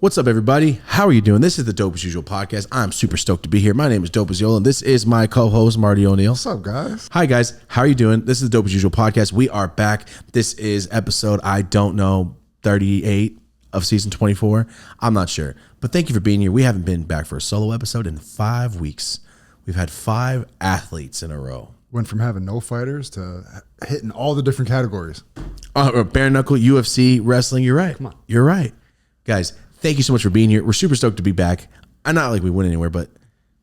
What's up, everybody? How are you doing? This is the Dope as Usual podcast. I'm super stoked to be here. My name is Dope as Yola, and this is my co-host, Marty O'Neill. What's up, guys? Hi, guys. How are you doing? This is the Dope as Usual podcast. We are back. This is episode, 38 of season 24. I'm not sure, but thank you for being here. We haven't been back for a solo episode in 5 weeks. We've had 5 athletes in a row. Went from having no fighters to hitting all the different categories. Bare knuckle, UFC, wrestling. You're right. Come on. You're right. Guys, thank you so much for being here. We're super stoked to be back. I'm not like we went anywhere, but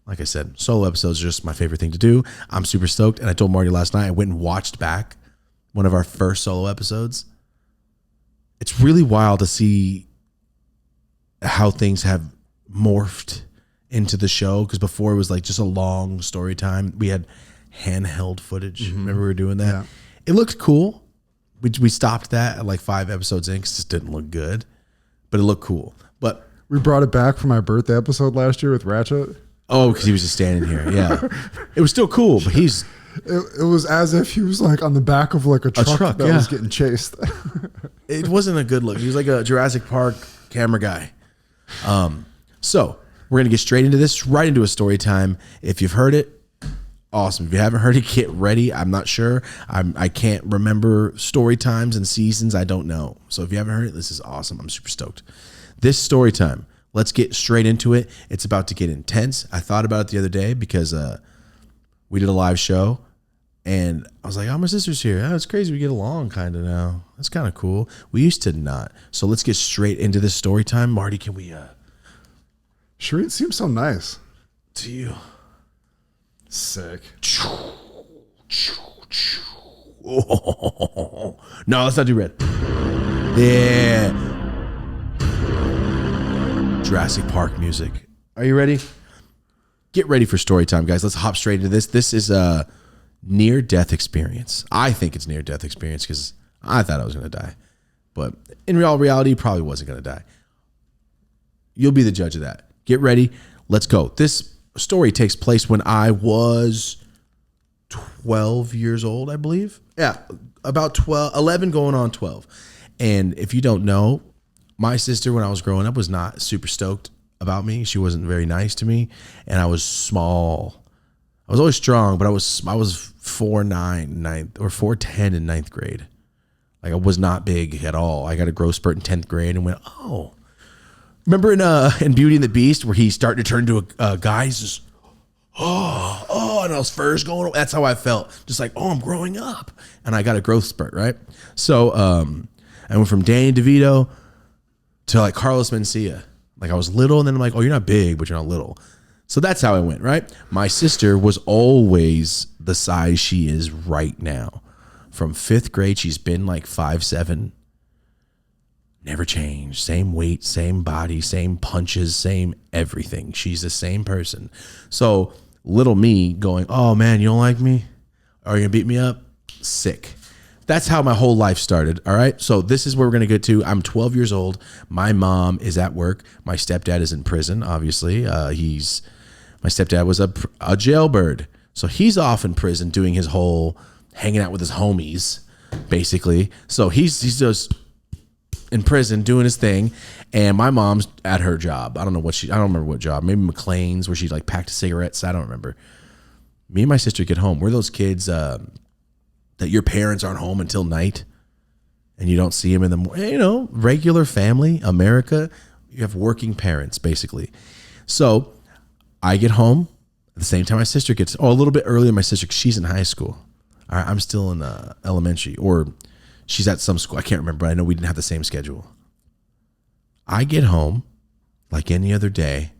like I said, solo episodes are just my favorite thing to do. I'm super stoked. And I told Marty last night, I went and watched back one of our first solo episodes. It's really wild to see how things have morphed into the show. Because before it was like just a long story time. We had handheld footage. Remember we were doing that? Yeah. It looked cool. We stopped that at like 5 episodes in because it just didn't look good. But it looked cool. But we brought it back for my birthday episode last year with Ratchet. Oh, because he was just standing here. Yeah. It was still cool, but he's... It was as if he was like on the back of like a truck that was getting chased. It wasn't a good look. He was like a Jurassic Park camera guy. So we're going to get straight into this, right into a story time. If you've heard it, awesome. If you haven't heard it, get ready. I'm not sure. I can't remember story times and seasons. I don't know. So if you haven't heard it, this is awesome. I'm super stoked. This story time, let's get straight into it. It's about to get intense. I thought about it the other day because we did a live show and I was like, oh, my sister's here. Oh, it's crazy. We get along kind of now. That's kind of cool. We used to not. So let's get straight into this story time. Marty, can we... Shireen seems so nice. To you. Sick. Oh, no, let's not do red. Yeah. Jurassic Park music. Are you ready? Get ready for story time, guys. Let's hop straight into this. This is a near-death experience. I think it's near-death experience because I thought I was going to die. But in reality, probably wasn't going to die. You'll be the judge of that. Get ready. Let's go. This story takes place when I was 12 years old, I believe. Yeah, about 11 going on 12. And if you don't know, my sister, when I was growing up, was not super stoked about me. She wasn't very nice to me. And I was small. I was always strong, but I was 4'9", ninth, or 4'10" in 9th grade. Like I was not big at all. I got a growth spurt in 10th grade and went, oh. Remember in Beauty and the Beast where he started to turn into a guy? He's just, and I was first going. That's how I felt. Just like, I'm growing up. And I got a growth spurt, right? So I went from Danny DeVito to like Carlos Mencia. Like I was little and then I'm like, oh, you're not big, but you're not little. So that's how I went, right? My sister was always the size she is right now. From 5th grade, she's been like 5'7". Never changed. Same weight, same body, same punches, same everything. She's the same person. So little me going, oh man, you don't like me? Are you gonna beat me up? Sick. That's how my whole life started. All right. So this is where we're gonna get to. I'm 12 years old. My mom is at work. My stepdad is in prison. Obviously, my stepdad was a jailbird, so he's off in prison doing his whole hanging out with his homies, basically. So he's just in prison doing his thing, and my mom's at her job. I don't remember what job. Maybe McLean's, where she like packed cigarettes. I don't remember. Me and my sister get home. We're those kids that your parents aren't home until night, and you don't see them in the morning. You know, regular family, America. You have working parents, basically. So I get home at the same time my sister gets. A little bit earlier than my sister. 'Cause she's in high school. All right, I'm still in elementary, or she's at some school. I can't remember. I know we didn't have the same schedule. I get home like any other day,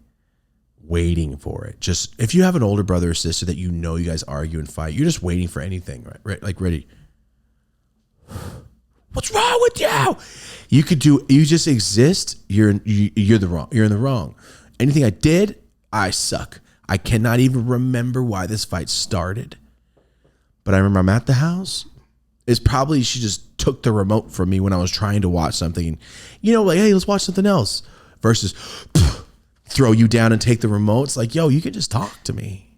waiting for it. Just if you have an older brother or sister that you know you guys argue and fight, you're just waiting for anything, right? Like ready. What's wrong with you? You just exist. You're in the wrong. Anything I did, I suck. I cannot even remember why this fight started. But I remember I'm at the house. It's probably she just took the remote from me when I was trying to watch something. You know, like, hey, let's watch something else. Versus throw you down and take the remote. It's like, yo, you can just talk to me.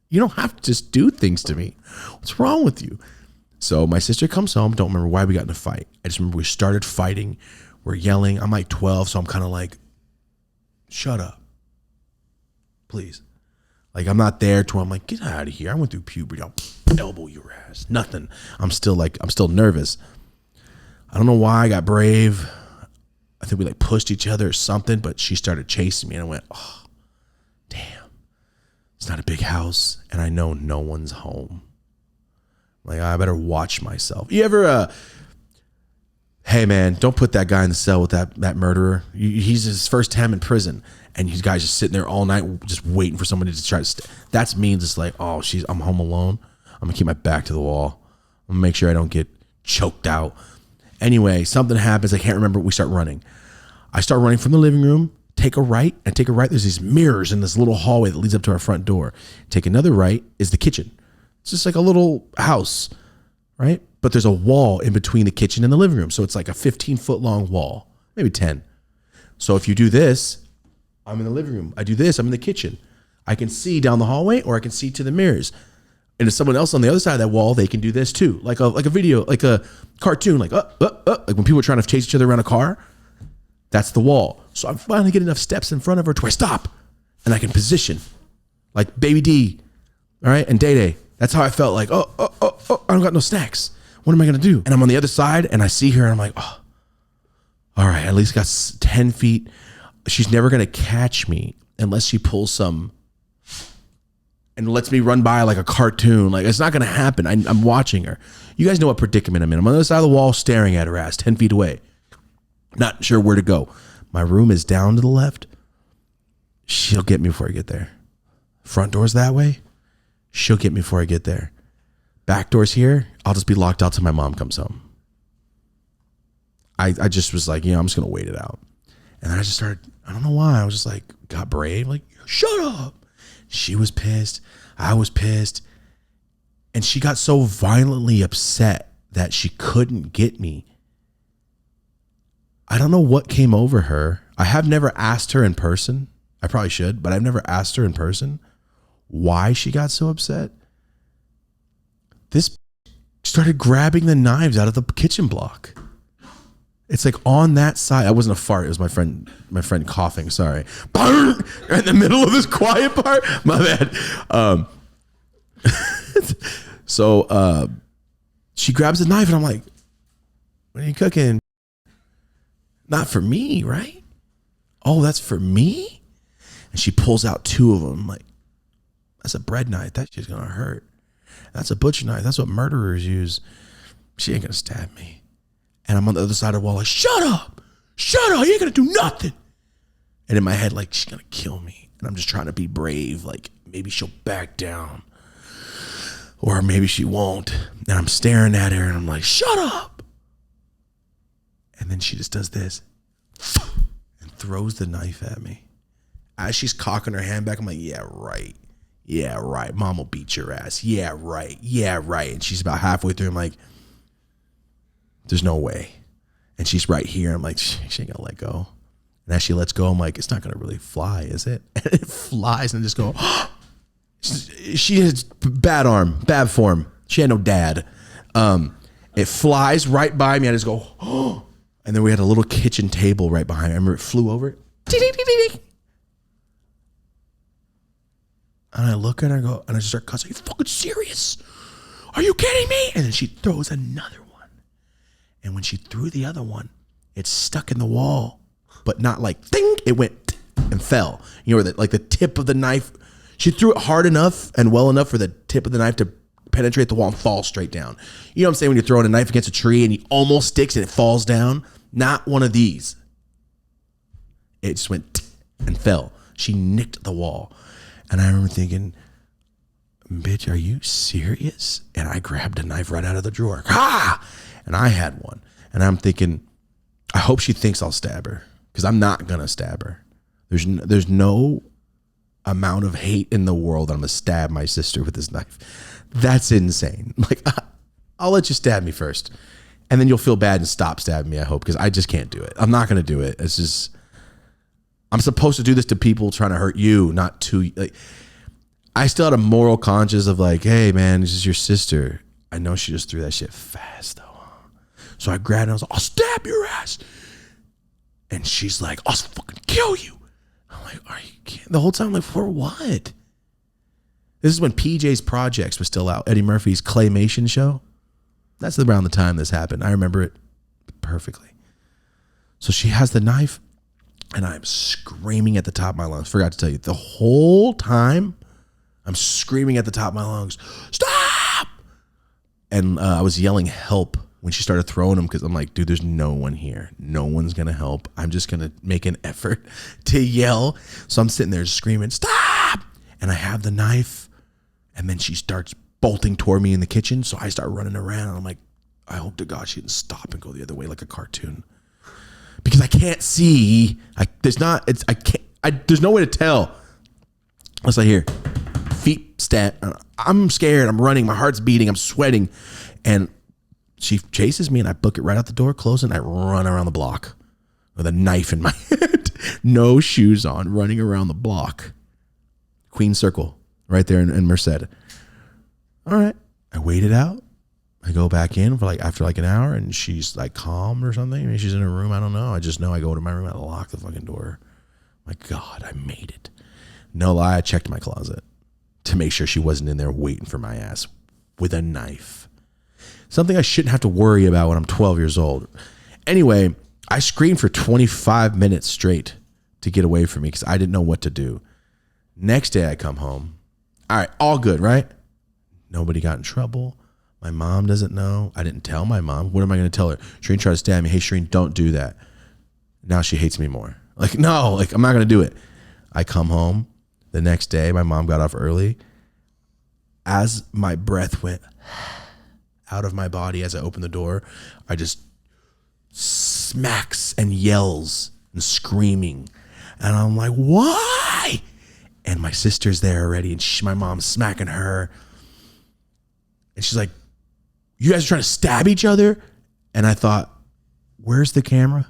You don't have to just do things to me. What's wrong with you? So my sister comes home. Don't remember why we got in a fight. I just remember we started fighting. We're yelling. I'm like 12, so I'm kind of like, shut up, please. Like, I'm not there to where I'm like, get out of here. I went through puberty. I'll elbow your ass. Nothing. I'm still nervous. I don't know why I got brave. I think we like pushed each other or something, but she started chasing me and I went, oh, damn. It's not a big house and I know no one's home. Like, I better watch myself. You ever, hey man, don't put that guy in the cell with that murderer. He's his first time in prison and these guys just sitting there all night just waiting for somebody to try to, that's me just like, oh, I'm home alone. I'm gonna keep my back to the wall. I'm gonna make sure I don't get choked out. Anyway, something happens. I can't remember. We start running. I start running from the living room, take a right. There's these mirrors in this little hallway that leads up to our front door. Take another right is the kitchen. It's just like a little house, right? But there's a wall in between the kitchen and the living room. So it's like a 15-foot long wall, maybe 10. So if you do this, I'm in the living room. I do this, I'm in the kitchen. I can see down the hallway or I can see to the mirrors. And if someone else on the other side of that wall, they can do this too. Like a video, like a cartoon, like like when people are trying to chase each other around a car, that's the wall. So I finally get enough steps in front of her to where I stop and I can position like Baby D, all right, and Day Day. That's how I felt like, I don't got no snacks. What am I gonna do? And I'm on the other side and I see her and I'm like, oh, all right, at least got 10 feet. She's never gonna catch me unless she pulls some and lets me run by like a cartoon. Like, it's not gonna happen. I'm watching her. You guys know what predicament I'm in. I'm on the other side of the wall staring at her ass 10 feet away. Not sure where to go. My room is down to the left. She'll get me before I get there. Front door's that way. She'll get me before I get there. Back door's here. I'll just be locked out till my mom comes home. I just was like, I'm just gonna wait it out. And then I just started, I don't know why. I was just like, got brave. Like, shut up. She was pissed. I was pissed. And she got so violently upset that she couldn't get me. I don't know what came over her. I have never asked her in person. I probably should, but I've never asked her in person why she got so upset. This started grabbing the knives out of the kitchen block. It's like on that side. I wasn't a fart. It was my friend coughing. Sorry. Right in the middle of this quiet part. My bad. So she grabs a knife and I'm like, what are you cooking? Not for me, right? Oh, that's for me? And she pulls out 2 of them. I'm like, that's a bread knife. That's just going to hurt. That's a butcher knife. That's what murderers use. She ain't going to stab me. And I'm on the other side of the wall like, shut up. Shut up. You ain't going to do nothing. And in my head, like, she's going to kill me. And I'm just trying to be brave. Like, maybe she'll back down. Or maybe she won't. And I'm staring at her and I'm like, shut up. And then she just does this and throws the knife at me. As she's cocking her hand back, I'm like, yeah, right. Yeah, right. Mom will beat your ass. Yeah, right. Yeah, right. And she's about halfway through. I'm like, there's no way. And she's right here. I'm like, she ain't gonna let go. And as she lets go, I'm like, it's not gonna really fly, is it? And it flies and just go, she has bad arm, bad form. She had no dad. It flies right by me. I just go, oh. And then we had a little kitchen table right behind me. I remember it flew over it. And I look at her and I go, and I just start cussing, are you fucking serious? Are you kidding me? And then she throws another one. And when she threw the other one, it stuck in the wall, but not like ding, it went and fell. You know, where like the tip of the knife, she threw it hard enough and well enough for the tip of the knife to penetrate the wall and fall straight down. You know what I'm saying? When you're throwing a knife against a tree and he almost sticks and it falls down. Not one of these. It just went and fell. She nicked the wall. And I remember thinking, bitch, are you serious? And I grabbed a knife right out of the drawer. Ha! And I had one. And I'm thinking, I hope she thinks I'll stab her, because I'm not going to stab her. There's no amount of hate in the world that I'm going to stab my sister with this knife. That's insane. Like, I'll let you stab me first. And then you'll feel bad and stop stabbing me, I hope, because I just can't do it. I'm not going to do it. It's just, I'm supposed to do this to people trying to hurt you, not to, like, I still had a moral conscience of like, hey man, this is your sister. I know she just threw that shit fast though. So I grabbed it and I was like, I'll stab your ass. And she's like, I'll fucking kill you. I'm like, are you kidding? The whole time, I'm like, for what? This is when PJ's Projects was still out. Eddie Murphy's claymation show. That's around the time this happened. I remember it perfectly. So she has the knife, and I'm screaming at the top of my lungs. Forgot to tell you, the whole time, I'm screaming at the top of my lungs, stop! And I was yelling help when she started throwing them, because I'm like, dude, there's no one here. No one's going to help. I'm just going to make an effort to yell. So I'm sitting there screaming, stop! And I have the knife, and then she starts bolting toward me in the kitchen. So I start running around, and I'm like, I hope to God she didn't stop and go the other way like a cartoon. Because I can't see. There's no way to tell. Unless I hear feet stamp. I'm scared. I'm running. My heart's beating. I'm sweating. And she chases me, and I book it right out the door, close it, and I run around the block with a knife in my hand. No shoes on, running around the block. Queen Circle, right there in Merced. All right. I wait it out. I go back in for after an hour, and she's like calm or something. Maybe she's in her room. I don't know. I just know I go to my room, I lock the fucking door. My God, I made it. No lie, I checked my closet to make sure she wasn't in there waiting for my ass with a knife. Something I shouldn't have to worry about when I'm 12 years old. Anyway, I screamed for 25 minutes straight to get away from me because I didn't know what to do. Next day I come home. All right, all good, right? Nobody got in trouble. My mom doesn't know. I didn't tell my mom. What am I going to tell her? Shereen tried to stab me. Hey, Shereen, don't do that. Now she hates me more. No, I'm not going to do it. I come home. The next day, my mom got off early. As my breath went out of my body as I opened the door, I just smacks and yells and screaming. And I'm like, why? And my sister's there already, and my mom's smacking her. And she's like, you guys are trying to stab each other? And I thought, where's the camera?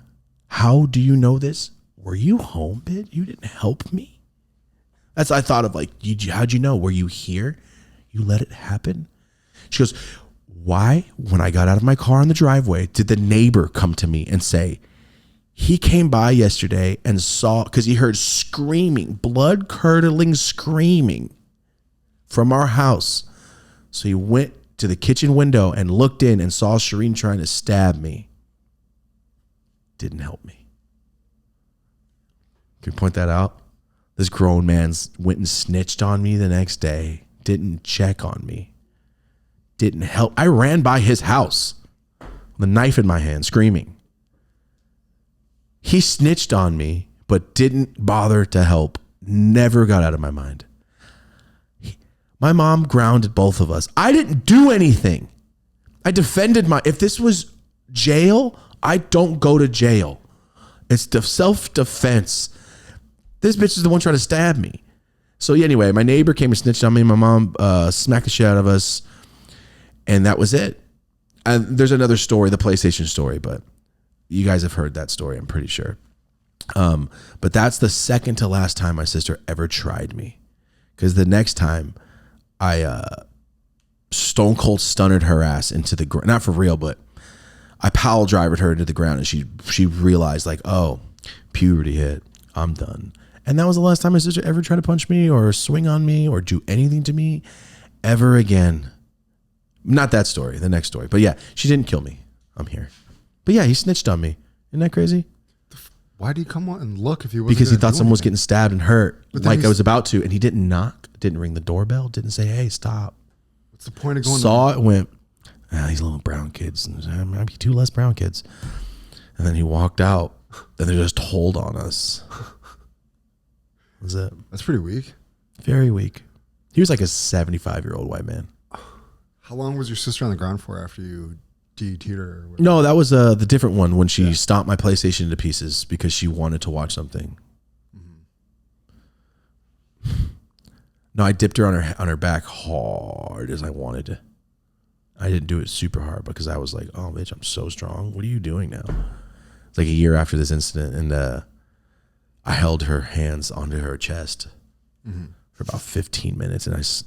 How do you know this? Were you home, bitch? You didn't help me? I thought of how'd you know? Were you here? You let it happen? She goes, why, when I got out of my car in the driveway, did the neighbor come to me and say, he came by yesterday and saw, because he heard screaming, blood-curdling screaming from our house. So he went to the kitchen window and looked in and saw Shereen trying to stab me. Didn't help me. Can you point that out? This grown man went and snitched on me the next day. Didn't check on me. Didn't help. I ran by his house with a knife in my hand, screaming. He snitched on me, but didn't bother to help. Never got out of my mind. My mom grounded both of us. I didn't do anything. I defended if this was jail, I don't go to jail. It's self-defense. This bitch is the one trying to stab me. So anyway, my neighbor came and snitched on me. My mom smacked the shit out of us. And that was it. And there's another story, the PlayStation story, but you guys have heard that story, I'm pretty sure. But that's the second to last time my sister ever tried me. Because the next time I stone cold stunned her ass into the ground. Not for real, but I pile drivered her into the ground, and she realized oh, puberty hit. I'm done. And that was the last time my sister ever tried to punch me or swing on me or do anything to me ever again. Not that story, the next story. But yeah, she didn't kill me. I'm here. But yeah, he snitched on me. Isn't that crazy? Why did he come on and look if he wasn't? Because he thought someone was getting stabbed and hurt, like I was about to, and he didn't knock, didn't ring the doorbell, didn't say, hey, stop. What's the point of going? Saw it, went, these little brown kids. Might be two less brown kids. And then he walked out, and they just told on us. That's it. That's pretty weak. Very weak. He was like a 75-year-old white man. How long was your sister on the ground for after you DT'd her? Or no, that was the different one when she stomped my PlayStation into pieces because she wanted to watch something. Mm-hmm. No, I dipped her on her back hard as I wanted to. I didn't do it super hard because I was like, oh, bitch, I'm so strong. What are you doing now? It's like a year after this incident, and I held her hands onto her chest for about 15 minutes, and I was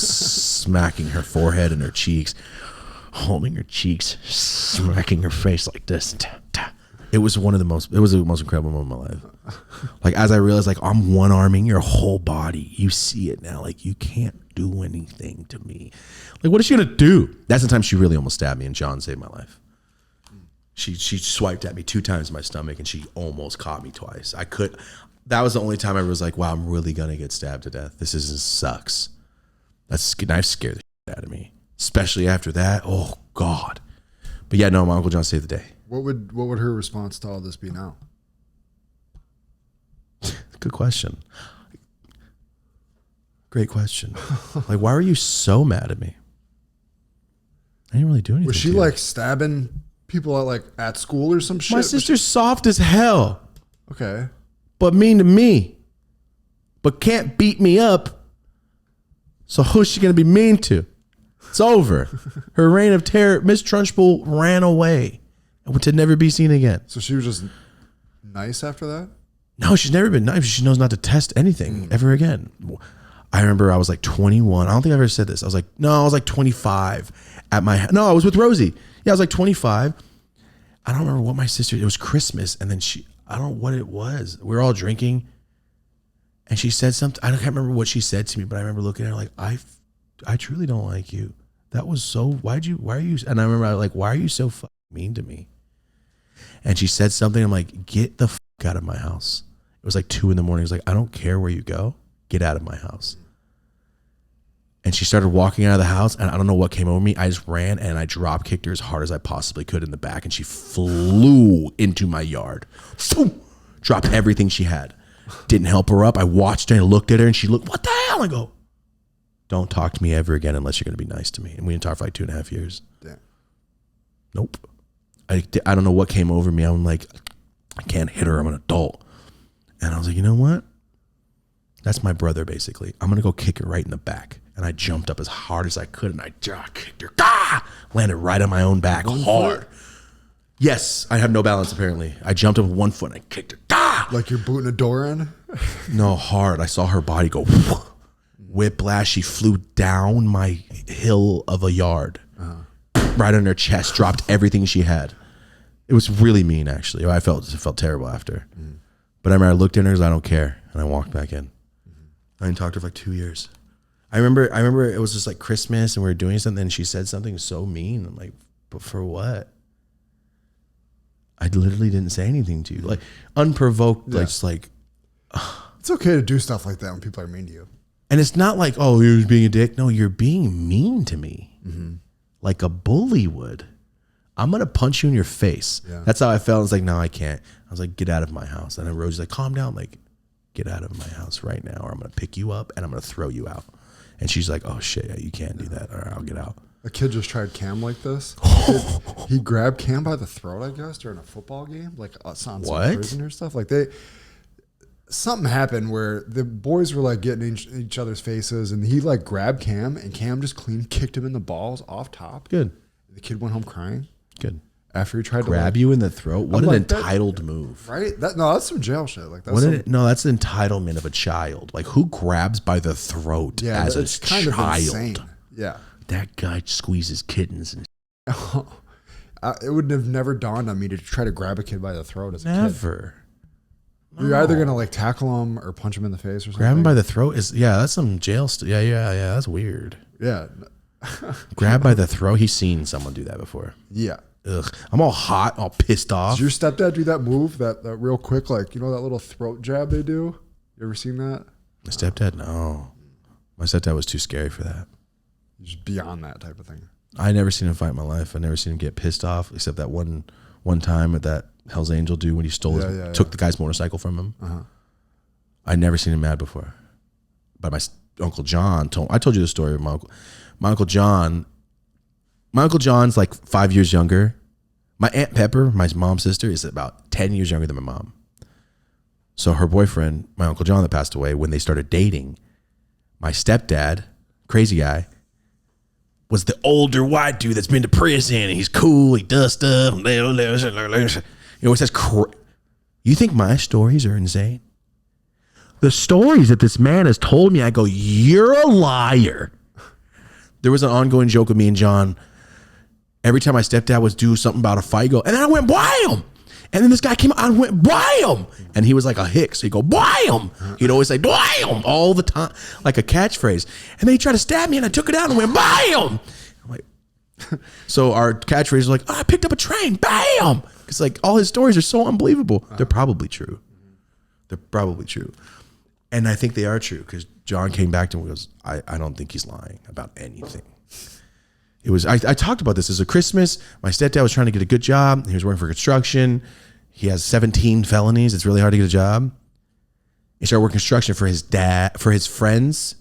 smacking her forehead and her cheeks, holding her cheeks, smacking her face like this. It was the most incredible moment of my life. Like, as I realized, like, I'm one-arming your whole body. You see it now. Like, you can't do anything to me. Like, what is she going to do? That's the time she really almost stabbed me, and John saved my life. She swiped at me 2 times in my stomach, and she almost caught me twice. That was the only time I was like, wow, I'm really going to get stabbed to death. This sucks. Knife scared the shit out of me. Especially after that. Oh, God. But yeah, no, my Uncle John saved the day. What would her response to all this be now? Good question. Great question. Like, why were you so mad at me? I didn't really do anything. Was she like stabbing people at school or some shit? My sister's soft as hell. Okay. But mean to me. But can't beat me up. So who's she going to be mean to? It's over. Her reign of terror. Miss Trunchbull ran away and to never be seen again. So she was just nice after that? No, she's never been nice. She knows not to test anything ever again. I remember I was like 21. I don't think I've ever said this. I was like 25 at my, no, I was with Rosie. Yeah, I was like 25. I don't remember what my sister, it was Christmas. And then I don't know what it was. We were all drinking and she said something. I can't remember what she said to me, but I remember looking at her like, I truly don't like you. That was so, why are you, and I remember I was like, why are you so fucking mean to me? And she said something. I'm like, get the fuck out of my house. It was like 2 a.m. It was like, I don't care where you go. Get out of my house. And she started walking out of the house, and I don't know what came over me. I just ran and I drop kicked her as hard as I possibly could in the back, and she flew into my yard. Dropped everything she had. Didn't help her up. I watched her and looked at her, and she looked, what the hell? I go, don't talk to me ever again unless you're going to be nice to me. And we didn't talk for like 2.5 years. Damn. Nope. I don't know what came over me. I'm like, I can't hit her. I'm an adult. And I was like, you know what? That's my brother, basically. I'm going to go kick her right in the back. And I jumped up as hard as I could, and I kicked her. Landed right on my own back, hard. Yes, I have no balance, apparently. I jumped up with 1 foot, and I kicked her. Like you're booting a door in? No, hard. I saw her body go whiplash. She flew down my hill of a yard. Right on her chest, dropped everything she had. It was really mean, actually. I felt terrible after. But I remember I looked at her and I don't care. And I walked back in. I didn't talk to her for like 2 years. I remember it was just like Christmas and we were doing something and she said something so mean. I'm like, but for what? I literally didn't say anything to you. Like unprovoked, like just like. It's okay to do stuff like that when people are mean to you. And it's not like, oh, you're being a dick. No, you're being mean to me. Like a bully would. I'm going to punch you in your face. Yeah. That's how I felt. I was like, no, I can't. I was like, get out of my house. And then Rosie's like, calm down. Like, get out of my house right now or I'm going to pick you up and I'm going to throw you out. And she's like, oh, shit, yeah, you can't do that. All right, I'll get out. A kid just tried Cam like this. He grabbed Cam by the throat, I guess, during a football game. Like, on some prisoner stuff. Like, something happened where the boys were like getting in each other's faces and he like grabbed Cam and Cam just clean kicked him in the balls off top. Good. The kid went home crying. Good. After he tried to grab you in the throat. What an entitled move. Right? That's some jail shit. Like that's that's the entitlement of a child. Like who grabs by the throat as a child? Kind of insane. Yeah. That guy squeezes kittens and it would have never dawned on me to try to grab a kid by the throat as a kid. Never. You're either going to like tackle him or punch him in the face or something. Grab him by the throat that's some jail stuff. Yeah. That's weird. Yeah. Grab by the throat. He's seen someone do that before. Yeah. Ugh. I'm all hot, all pissed off. Did your stepdad do that move, that real quick, like, you know, that little throat jab they do? You ever seen that? My stepdad? No. My stepdad was too scary for that. Just beyond that type of thing. I never seen him fight in my life. I never seen him get pissed off, except that one time at that Hell's Angel dude when he stole took the guy's motorcycle from him. I'd never seen him mad before. But my Uncle John I told you the story of my Uncle John. My Uncle John's like 5 years younger. My Aunt Pepper, my mom's sister, is about 10 years younger than my mom. So her boyfriend, my Uncle John that passed away, when they started dating, my stepdad, crazy guy, was the older white dude that's been to prison and he's cool, he does stuff. He always says, you think my stories are insane? The stories that this man has told me, I go, you're a liar. There was an ongoing joke with me and John. Every time my stepdad would do something about a fight, go, and then I went, wham! And then this guy came out and went, "Blam!" And he was like a hick. So he'd go, "Blam!" He'd always say, "Blam!" all the time, like a catchphrase. And then he tried to stab me and I took it out and went, "Bam!" I'm like, so our catchphrase was like, "Oh, I picked up a train, bam!" Because like all his stories are so unbelievable. They're probably true. They're probably true. And I think they are true because John came back to me and goes, I don't think he's lying about anything. It was, I talked about this as a Christmas. My stepdad was trying to get a good job. He was working for construction. He has 17 felonies. It's really hard to get a job. He started working construction for his dad, for his friend's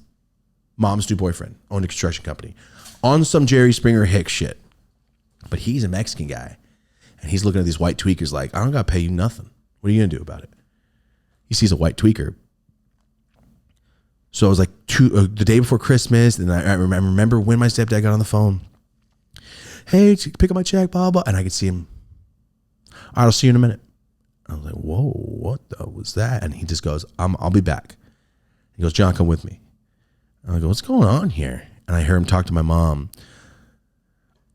mom's new boyfriend, owned a construction company on some Jerry Springer Hicks shit. But he's a Mexican guy. And he's looking at these white tweakers like, I don't got to pay you nothing. What are you going to do about it? He sees a white tweaker. So it was like the day before Christmas. And I remember when my stepdad got on the phone. Hey, pick up my check, blah, blah. And I could see him. All right, I'll see you in a minute. I was like, whoa, what the was that? And he just goes, I'll be back. He goes, John, come with me. And I go, what's going on here? And I hear him talk to my mom.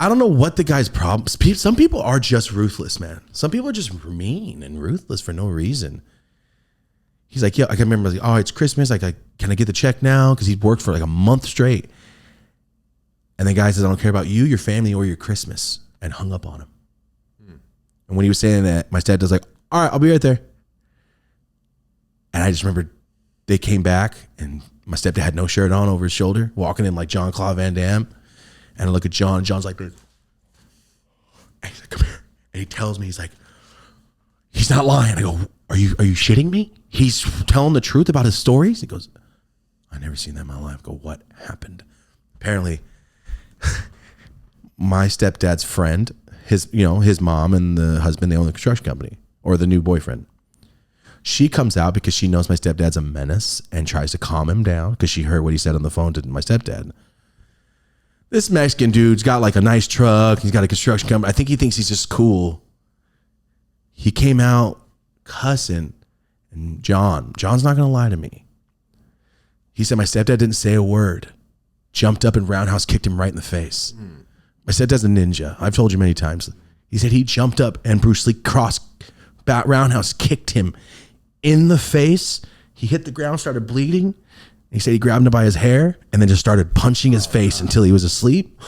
I don't know what the guy's problem. Some people are just ruthless, man. Some people are just mean and ruthless for no reason. He's like, yeah, I can remember, like, oh, it's Christmas. Like, can I get the check now? Because he'd worked for like a month straight. And the guy says, I don't care about you, your family, or your Christmas. And hung up on him. And when he was saying that, my stepdad was like, all right, I'll be right there. And I just remember they came back and my stepdad had no shirt on over his shoulder, walking in like Jean-Claude Van Damme. And I look at John, and John's like this. And he's like, come here. And he tells me, he's like, he's not lying. I go, are you shitting me? He's telling the truth about his stories? He goes, I've never seen that in my life. I go, what happened? Apparently, my stepdad's friend, his mom and the husband, they own the construction company, or the new boyfriend. She comes out because she knows my stepdad's a menace and tries to calm him down because she heard what he said on the phone to my stepdad. This Mexican dude's got like a nice truck. He's got a construction company. I think he thinks he's just cool. He came out cussing, and John's not going to lie to me. He said my stepdad didn't say a word. Jumped up and roundhouse kicked him right in the face. My stepdad's a ninja. I've told you many times. He said he jumped up and Bruce Lee roundhouse kicked him in the face. He hit the ground, started bleeding. He said he grabbed him by his hair and then just started punching his face until he was asleep.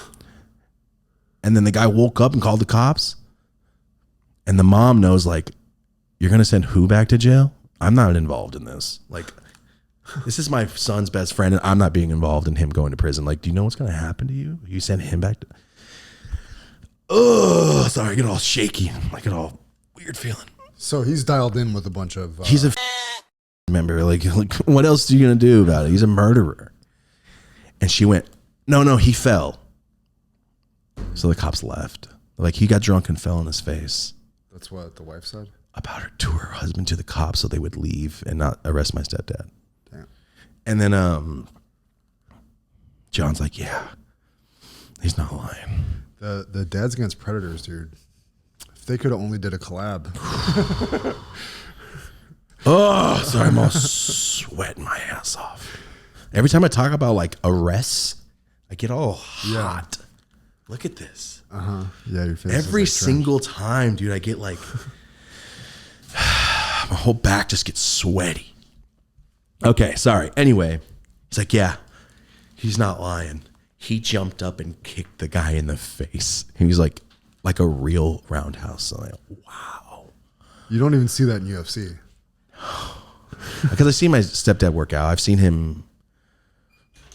And then the guy woke up and called the cops. And the mom knows, like, you're going to send who back to jail? I'm not involved in this. Like, this is my son's best friend and I'm not being involved in him going to prison. Like, do you know what's going to happen to you? You send him back to... Oh, sorry, I get all shaky. I get all weird feeling. So he's dialed in with a bunch of... He's a member. Like, what else are you going to do about it? He's a murderer. And she went, no, he fell. So the cops left. Like, he got drunk and fell on his face. That's what the wife said? About her to her husband to the cops so they would leave and not arrest my stepdad. Damn. And then John's like, yeah, he's not lying. The Dads Against Predators, dude. If they could have only did a collab. Oh, sorry, I'm all sweating my ass off. Every time I talk about like arrests, I get all hot. Yeah. Look at this. Yeah, your face. Every single time, dude, I get like my whole back just gets sweaty. Okay, sorry. Anyway, he's like, yeah, he's not lying. He jumped up and kicked the guy in the face. He was like a real roundhouse. So I'm like, wow. You don't even see that in UFC. Because I've seen my stepdad work out. I've seen him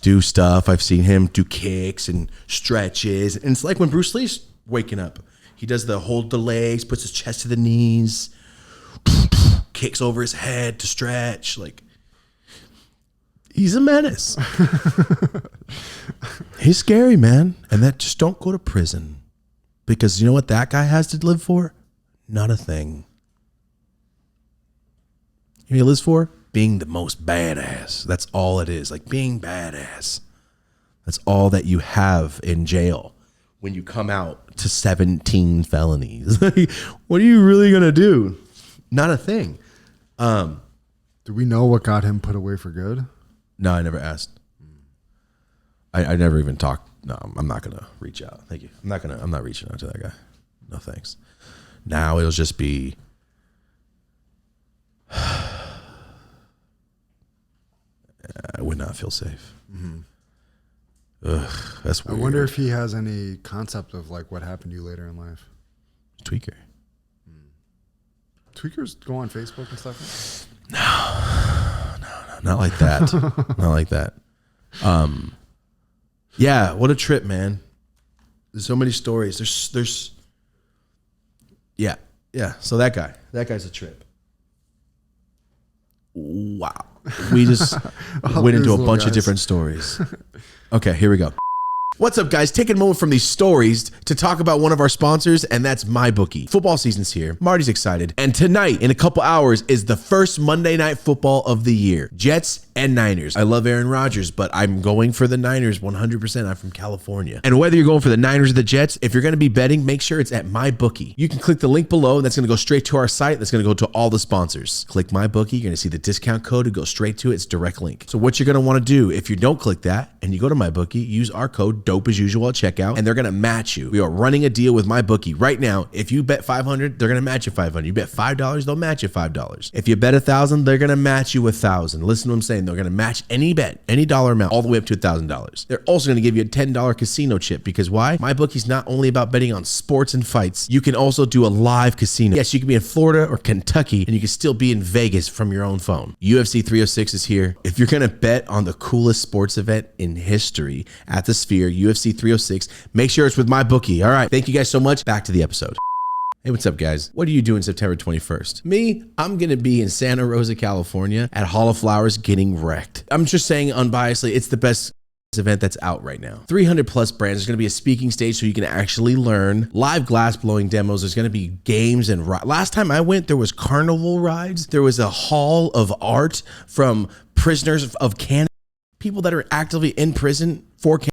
do stuff. I've seen him do kicks and stretches. And it's like when Bruce Lee's waking up. He does the hold the legs, puts his chest to the knees, kicks over his head to stretch. Like, he's a menace. He's scary, man. And that just don't go to prison. Because you know what that guy has to live for? Not a thing. You know what he lives for? Being the most badass. That's all it is. Like being badass. That's all that you have in jail when you come out to 17 felonies. What are you really going to do? Not a thing. Do we know what got him put away for good? No, I never asked. I never even talked. No, I'm not gonna reach out. Thank you. I'm not reaching out to that guy. No thanks. Now it'll just be I would not feel safe. Ugh, that's weird. I wonder if he has any concept of like what happened to you later in life. Tweaker. Tweakers go on Facebook and stuff? No, not like that. Not like that. Yeah, what a trip, man. There's so many stories. There's yeah. So that guy's a trip. Wow. We just went into a bunch of different stories. Okay, here we go. What's up, guys? Taking a moment from these stories to talk about one of our sponsors, and that's MyBookie. Football season's here. Marty's excited. And tonight, in a couple hours, is the first Monday Night Football of the year. Jets and Niners. I love Aaron Rodgers, but I'm going for the Niners 100%. I'm from California. And whether you're going for the Niners or the Jets, if you're going to be betting, make sure it's at MyBookie. You can click the link below, and that's going to go straight to our site. That's going to go to all the sponsors. Click MyBookie. You're going to see the discount code. It goes straight to it. It's direct link. So what you're going to want to do, if you don't click that, and you go to MyBookie, use our code DOPE as usual at checkout, and they're going to match you. We are running a deal with MyBookie right now. If you bet $500, they're going to match you $500. You bet $5, they'll match you $5. If you bet $1,000, they're going to match you $1,000. Listen to what I'm saying. They're going to match any bet, any dollar amount, all the way up to $1,000. They're also going to give you a $10 casino chip because why? MyBookie's not only about betting on sports and fights. You can also do a live casino. Yes, you can be in Florida or Kentucky, and you can still be in Vegas from your own phone. UFC 306 is here. If you're going to bet on the coolest sports event in history at the Sphere, UFC 306, make sure it's with MyBookie. All right. Thank you guys so much. Back to the episode. Hey, what's up, guys? What are you doing September 21st? Me, I'm going to be in Santa Rosa, California at Hall of Flowers getting wrecked. I'm just saying unbiasedly, it's the best event that's out right now. 300 plus brands. There's going to be a speaking stage so you can actually learn. Live glass blowing demos. There's going to be games and last time I went, there was carnival rides. There was a hall of art from prisoners of Canada. People that are actively in prison for Canada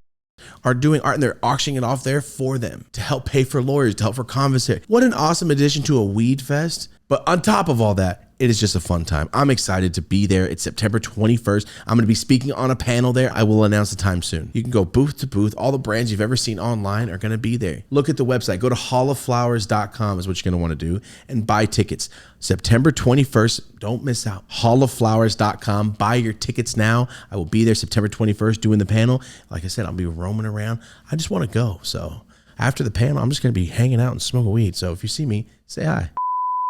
are doing art and they're auctioning it off there for them to help pay for lawyers, to help for commissary. What an awesome addition to a weed fest. But on top of all that, it is just a fun time. I'm excited to be there. It's September 21st. I'm going to be speaking on a panel there. I will announce the time soon. You can go booth to booth. All the brands you've ever seen online are going to be there. Look at the website. Go to hallofflowers.com is what you're going to want to do and buy tickets. September 21st. Don't miss out. hallofflowers.com. Buy your tickets now. I will be there September 21st doing the panel. Like I said, I'll be roaming around. I just want to go. So after the panel, I'm just going to be hanging out and smoking weed. So if you see me, say hi.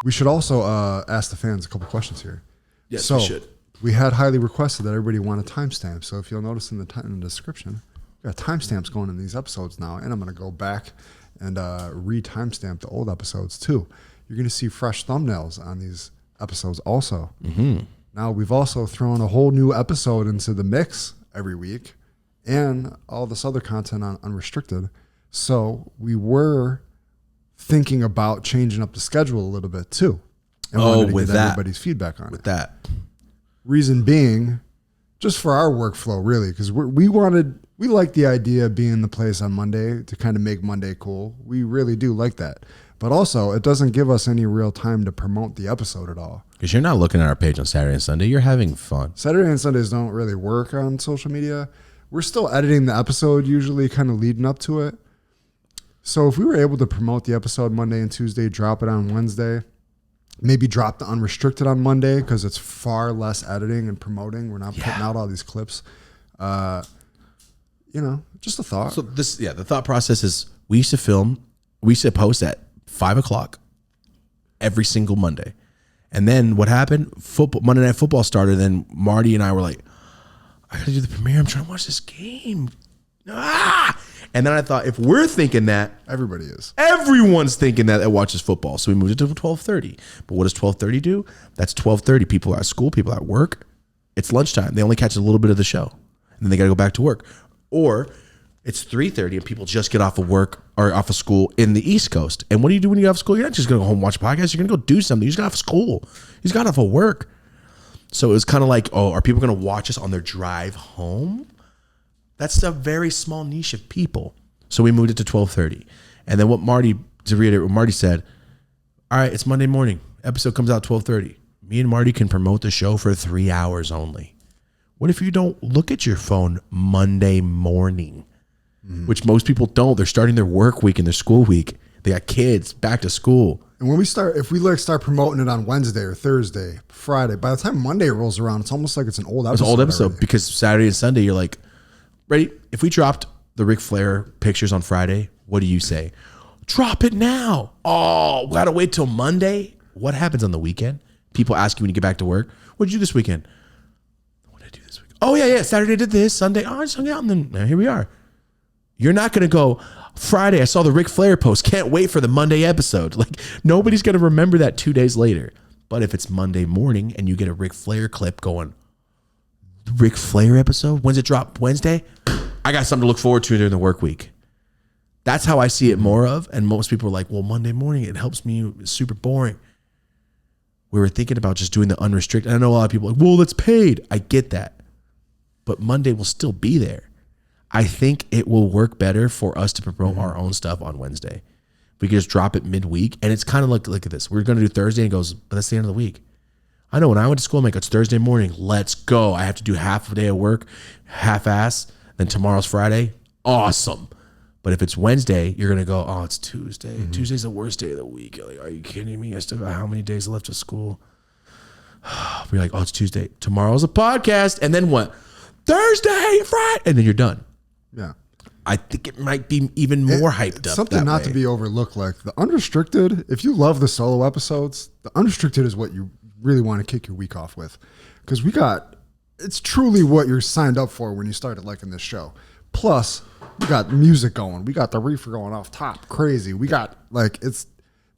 We should also ask the fans a couple questions here. Yes, so we should. We had highly requested that everybody want a timestamp. So if you'll notice in the description, we got timestamps going in these episodes now. And I'm going to go back and re-timestamp the old episodes too. You're going to see fresh thumbnails on these episodes also. Now, we've also thrown a whole new episode into the mix every week and all this other content on Unrestricted. So we were thinking about changing up the schedule a little bit too. And wanted to get everybody's feedback on it. Reason being, just for our workflow, really, because we like the idea of being in the place on Monday to kind of make Monday cool. We really do like that. But also, it doesn't give us any real time to promote the episode at all. Because you're not looking at our page on Saturday and Sunday. You're having fun. Saturday and Sundays don't really work on social media. We're still editing the episode, usually kind of leading up to it. So if we were able to promote the episode Monday and Tuesday, drop it on Wednesday, maybe drop the Unrestricted on Monday because it's far less editing and promoting. We're not putting out all these clips. Just a thought. So the thought process is we used to post at 5 o'clock every single Monday. And then what happened? Monday Night Football started. And Marty and I were like, I got to do the premiere. I'm trying to watch this game. And then I thought, if we're thinking that, everybody is. Everyone's thinking that watches football. So we moved it to 12:30. But what does 12:30 do? That's 12:30. People are at school. People are at work. It's lunchtime. They only catch a little bit of the show. And then they got to go back to work. Or it's 3:30 and people just get off of work or off of school in the East Coast. And what do you do when you get off school? You're not just going to go home and watch podcasts. You're going to go do something. You just got off of school. You just got off of work. So it was kind of like, are people going to watch us on their drive home? That's a very small niche of people. So we moved it to 12:30. And then to reiterate what Marty said, all right, it's Monday morning. Episode comes out 12:30. Me and Marty can promote the show for 3 hours only. What if you don't look at your phone Monday morning? Which most people don't. They're starting their work week and their school week. They got kids back to school. And when if we start promoting it on Wednesday or Thursday, Friday, by the time Monday rolls around, it's almost like it's an old episode. It's an old episode already. because Saturday and Sunday, you're like, ready? If we dropped the Ric Flair pictures on Friday, what do you say? Drop it now. Oh, we got to wait till Monday? What happens on the weekend? People ask you when you get back to work, what did you do this weekend? What did I do this weekend? Oh, yeah. Saturday I did this. Sunday, I just hung out, and then here we are. You're not going to go, Friday, I saw the Ric Flair post. Can't wait for the Monday episode. Like, nobody's going to remember that 2 days later. But if it's Monday morning and you get a Ric Flair clip going, Ric Flair episode? When's it drop? Wednesday? I got something to look forward to during the work week. That's how I see it more of. And most people are like, well, Monday morning, it helps me. It's super boring. We were thinking about just doing the unrestricted. I know a lot of people are like, well, it's paid. I get that. But Monday will still be there. I think it will work better for us to promote our own stuff on Wednesday. We can just drop it midweek. And it's kind of like, look at this. We're going to do Thursday and it goes, but that's the end of the week. I know when I went to school, I'm like, it's Thursday morning. Let's go. I have to do half a day of work, half-ass. Then tomorrow's Friday. Awesome. But if it's Wednesday, you're going to go, oh, it's Tuesday. Mm-hmm. Tuesday's the worst day of the week. You're like, are you kidding me? I still got how many days left of school? We're like, oh, it's Tuesday. Tomorrow's a podcast. And then what? Thursday, Friday. And then you're done. Yeah. I think it might be even more hyped up. Something not to be overlooked, like the Unrestricted. If you love the solo episodes, the Unrestricted is what you really want to kick your week off with. Because it's truly what you're signed up for when you started liking this show. Plus, we got music going. We got the reefer going off top. Crazy. We got, like, it's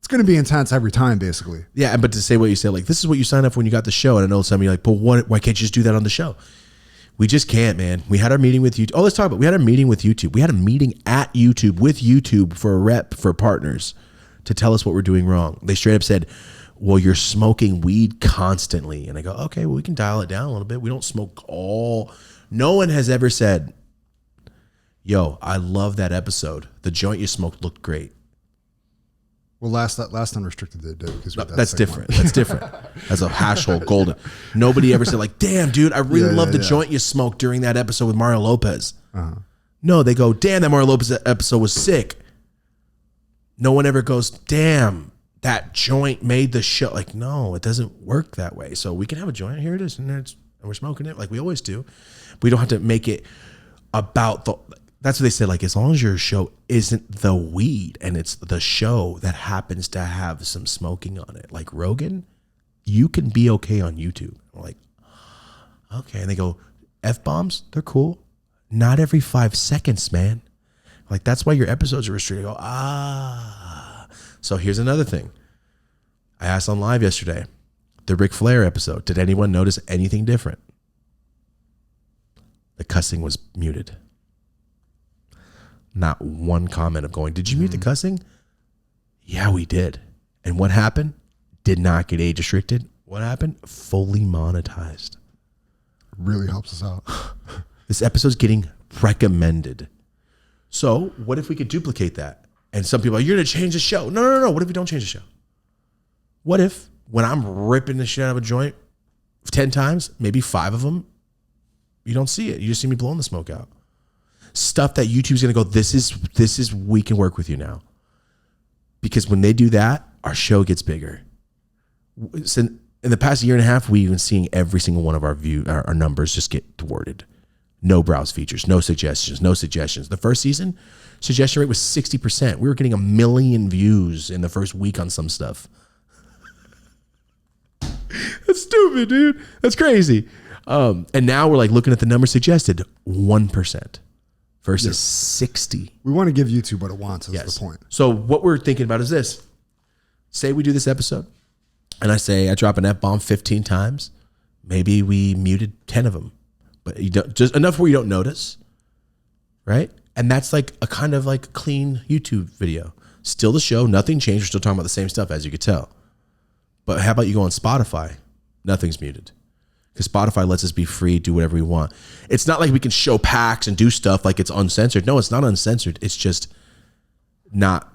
going to be intense every time, basically. Yeah, but to say what you said, like, this is what you signed up for when you got the show. And I know some of you are like, but why can't you just do that on the show? We just can't, man. We had our meeting with YouTube. Oh, let's talk about it. We had a meeting with YouTube. We had a meeting at YouTube with YouTube for a rep for partners to tell us what we're doing wrong. They straight up said, well, you're smoking weed constantly. And I go, okay, well, we can dial it down a little bit. We don't smoke all. No one has ever said, yo, I love that episode. The joint you smoked looked great. Well, last Unrestricted they did because that's different. That's different. That's a hash hole golden. Nobody ever said like, damn, dude, I really love the joint you smoked during that episode with Mario Lopez. Uh-huh. No, they go, damn, that Mario Lopez episode was sick. No one ever goes, damn, that joint made the show. Like, no, it doesn't work that way. So we can have a joint. Here it is. And we're smoking it like we always do. We don't have to make it about that's what they said. Like, as long as your show isn't the weed and it's the show that happens to have some smoking on it, like Rogan, you can be okay on YouTube. I'm like, okay. And they go, F-bombs, they're cool. Not every 5 seconds, man. Like, that's why your episodes are restricted. I go, So here's another thing. I asked on live yesterday, the Ric Flair episode, did anyone notice anything different? The cussing was muted. Not one comment of going, did you mute the cussing? Yeah, we did. And what happened? Did not get age restricted. What happened? Fully monetized. Really helps us out. This episode's getting recommended. So what if we could duplicate that? And some people are like, you're going to change the show. No. What if we don't change the show? What if when I'm ripping the shit out of a joint 10 times, maybe 5 of them, you don't see it. You just see me blowing the smoke out. Stuff that YouTube's going to go, this is, we can work with you now. Because when they do that, our show gets bigger. So in the past year and a half, we've been seeing every single one of our numbers just get thwarted. No browse features, no suggestions. The first season, suggestion rate was 60%. We were getting 1 million views in the first week on some stuff. That's stupid, dude. That's crazy. And now we're like looking at the number suggested, 1%. Versus 60. We want to give YouTube what it wants, is the point. So what we're thinking about is this. Say we do this episode, and I drop an F-bomb 15 times. Maybe we muted 10 of them. But you don't, just enough where you don't notice, right? And that's like a kind of like clean YouTube video. Still the show, nothing changed. We're still talking about the same stuff, as you could tell. But how about you go on Spotify? Nothing's muted. Because Spotify lets us be free, do whatever we want. It's not like we can show packs and do stuff like it's uncensored. No, it's not uncensored. It's just not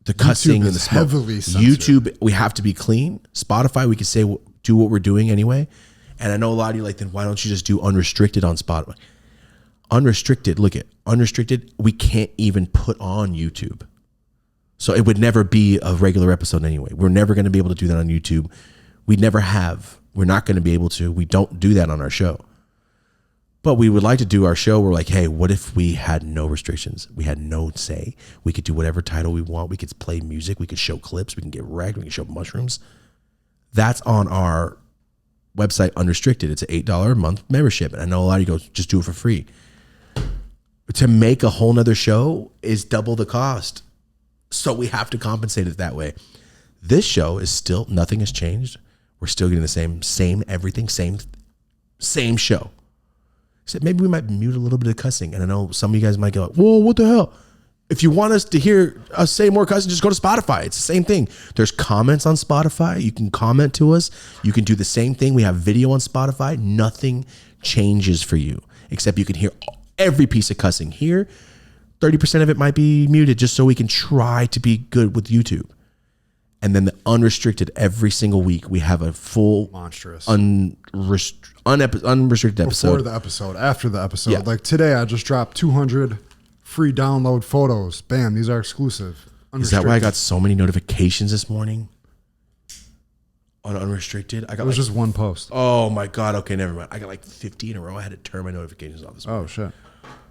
the cussing and the smoke. Heavily censored. YouTube, we have to be clean. Spotify, we can say, do what we're doing anyway. And I know a lot of you like, then why don't you just do unrestricted on Spotify? Unrestricted, look at unrestricted, we can't even put on YouTube. So it would never be a regular episode anyway. We're never going to be able to do that on YouTube. We never have. We're not going to be able to. We don't do that on our show. But we would like to do our show. We're like, hey, what if we had no restrictions? We had no say. We could do whatever title we want. We could play music. We could show clips. We can get wrecked. We can show mushrooms. That's on our website, Unrestricted. It's an $8 a month membership. And I know a lot of you go, just do it for free. To make a whole nother show is double the cost. So we have to compensate it that way. This show is still, nothing has changed. We're still getting the same everything, same show. Except maybe we might mute a little bit of cussing. And I know some of you guys might go, whoa, what the hell? If you want us to hear us say more cussing, just go to Spotify. It's the same thing. There's comments on Spotify. You can comment to us. You can do the same thing. We have video on Spotify. Nothing changes for you, except you can hear every piece of cussing. Here, 30% of it might be muted just so we can try to be good with YouTube. And then the Unrestricted, every single week, we have a full monstrous unrestricted episode. Before the episode, after the episode. Yeah. Like today, I just dropped 200 free download photos. Bam, these are exclusive. Is that why I got so many notifications this morning on Unrestricted? It was just one post. Oh my God. Okay, never mind. I got like 50 in a row. I had to turn my notifications off this morning. Oh, shit.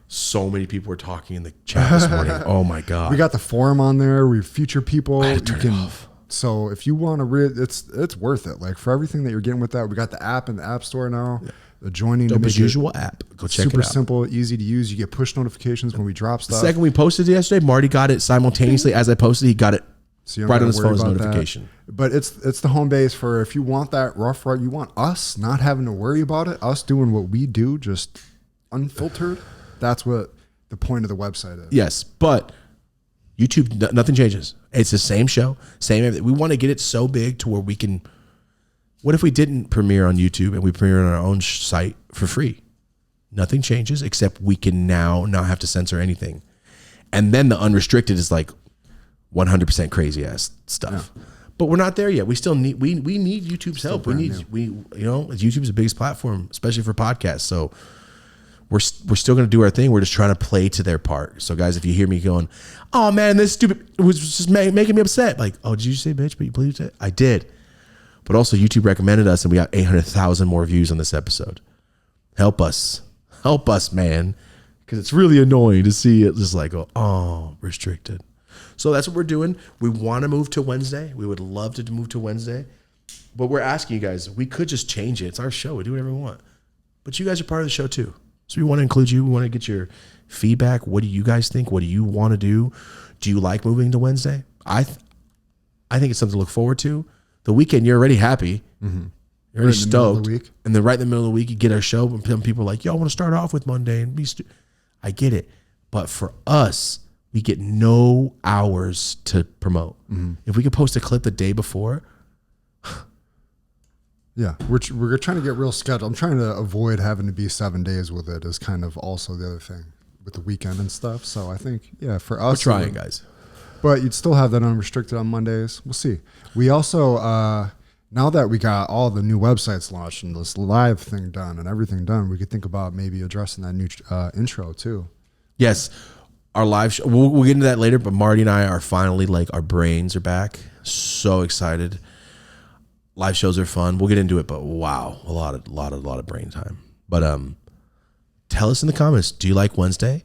So many people were talking in the chat this morning. Oh my God. We got the forum on there. We feature people. I had to turn it off. So if you want to it's worth it. Like for everything that you're getting with that, we got the app in the App Store now. Yeah. The joining Dope as usual app. Go check it out. Super simple, easy to use. You get push notifications when we drop stuff. The second we posted it yesterday, Marty got it simultaneously as I posted. He got it right on his phone's notification. But it's the home base for if you want that rough ride, you want us not having to worry about it, us doing what we do, just unfiltered. That's what the point of the website is. Yes, but YouTube, nothing changes. It's the same show, same everything. We want to get it so big to where we can. What if we didn't premiere on YouTube and we premiere on our own site for free? Nothing changes except we can now not have to censor anything. And then the Unrestricted is like 100% crazy ass stuff. Yeah. But we're not there yet. We still need we need YouTube's help. YouTube's the biggest platform, especially for podcasts. So we're still going to do our thing. We're just trying to play to their part. So guys, if you hear me going, oh man, this stupid was just making me upset. Like, oh, did you say bitch? But you believed it? I did. But also YouTube recommended us and we got 800,000 more views on this episode. Help us, man. Because it's really annoying to see it just like, oh, restricted. So that's what we're doing. We want to move to Wednesday. We would love to move to Wednesday. But we're asking you guys, we could just change it. It's our show. We do whatever we want. But you guys are part of the show too. So we want to include you. We want to get your feedback. What do you guys think? What do you want to do? Do you like moving to Wednesday? I think it's something to look forward to. The weekend, you're already happy. Mm-hmm. You're already stoked. And then right in the middle of the week, you get our show. And some people are like, yo, I want to start off with Monday and be I get it. But for us, we get no hours to promote. Mm-hmm. If we could post a clip the day before. Yeah, we're trying to get real scheduled. I'm trying to avoid having to be 7 days with it is kind of also the other thing with the weekend and stuff. So I think, yeah, for us. We're trying, guys. But you'd still have that Unrestricted on Mondays. We'll see. We also, now that we got all the new websites launched and this live thing done and everything done, we could think about maybe addressing that new intro too. Yes. Our live show, we'll get into that later, but Marty and I are finally like, our brains are back. So excited. Live shows are fun. We'll get into it, but wow, a lot of brain time. But tell us in the comments, do you like Wednesday?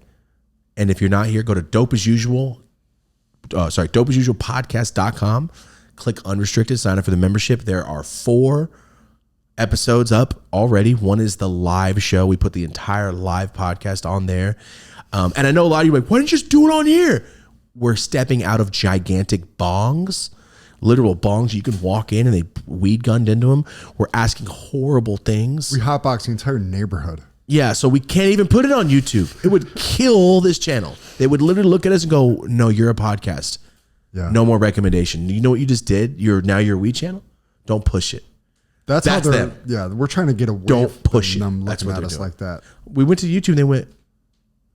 And if you're not here, go to dopeusualpodcast.com. Click Unrestricted, sign up for the membership. There are 4 episodes up already. One is the live show. We put the entire live podcast on there. And I know a lot of you are like, why didn't you just do it on here? We're stepping out of gigantic bongs. Literal bongs. You can walk in and they weed gunned into them. We're asking horrible things. We hotbox the entire neighborhood. Yeah, so we can't even put it on YouTube. It would kill this channel. They would literally look at us and go, no, you're a podcast. Yeah. No more recommendation. You know what you just did? Now you're a weed channel? Don't push it. That's how them. Yeah, we're trying to get away Don't push from them it. looking at us like that. We went to YouTube and they went,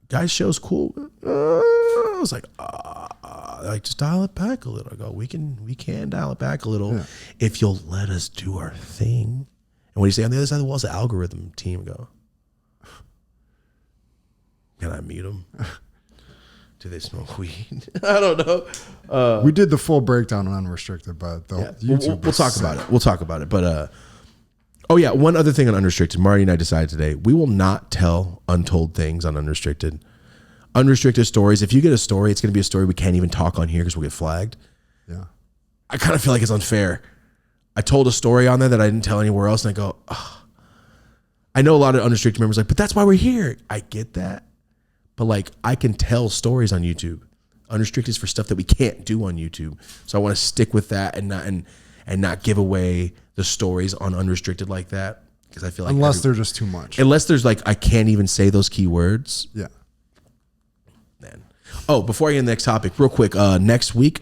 guys, show's cool. I was like, like just dial it back a little. I go, we can dial it back a little if you'll let us do our thing. And what do you say on the other side of the wall is the algorithm team go. Can I mute them? Do they smoke weed? I don't know. We did the full breakdown on Unrestricted, but YouTube. We'll talk about it. We'll talk about it. But oh yeah, one other thing on Unrestricted. Marty and I decided today we will not tell untold things on Unrestricted. Unrestricted stories. If you get a story, it's going to be a story we can't even talk on here because we'll get flagged. Yeah. I kind of feel like it's unfair. I told a story on there that I didn't tell anywhere else, and I go, oh. I know a lot of Unrestricted members like, but that's why we're here. I get that. But like, I can tell stories on YouTube. Unrestricted is for stuff that we can't do on YouTube. So I want to stick with that and not give away the stories on Unrestricted like that. Because I feel like unless they're just too much. Unless there's like, I can't even say those keywords. Yeah. Man. Oh, before I get to the next topic, real quick. Next week,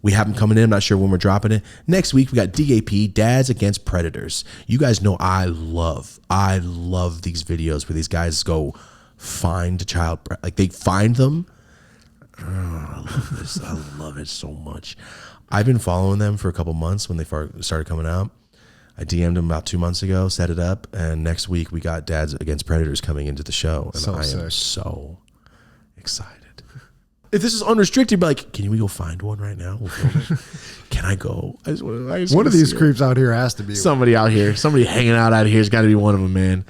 we have them coming in. I'm not sure when we're dropping it. Next week, we got DAP, Dads Against Predators. You guys know I love these videos where these guys go find a child, like they find them. Oh, I love this. I love it so much. I've been following them for a couple months when they started coming out. I DM'd them about 2 months ago, set it up, and next week we got Dads Against Predators coming into the show, and I am so excited. If this is Unrestricted, be like, can we go find one right now? We'll film it. Can I go? I just one of these creeps out here has to be somebody out here. Somebody hanging out here has got to be one of them, man.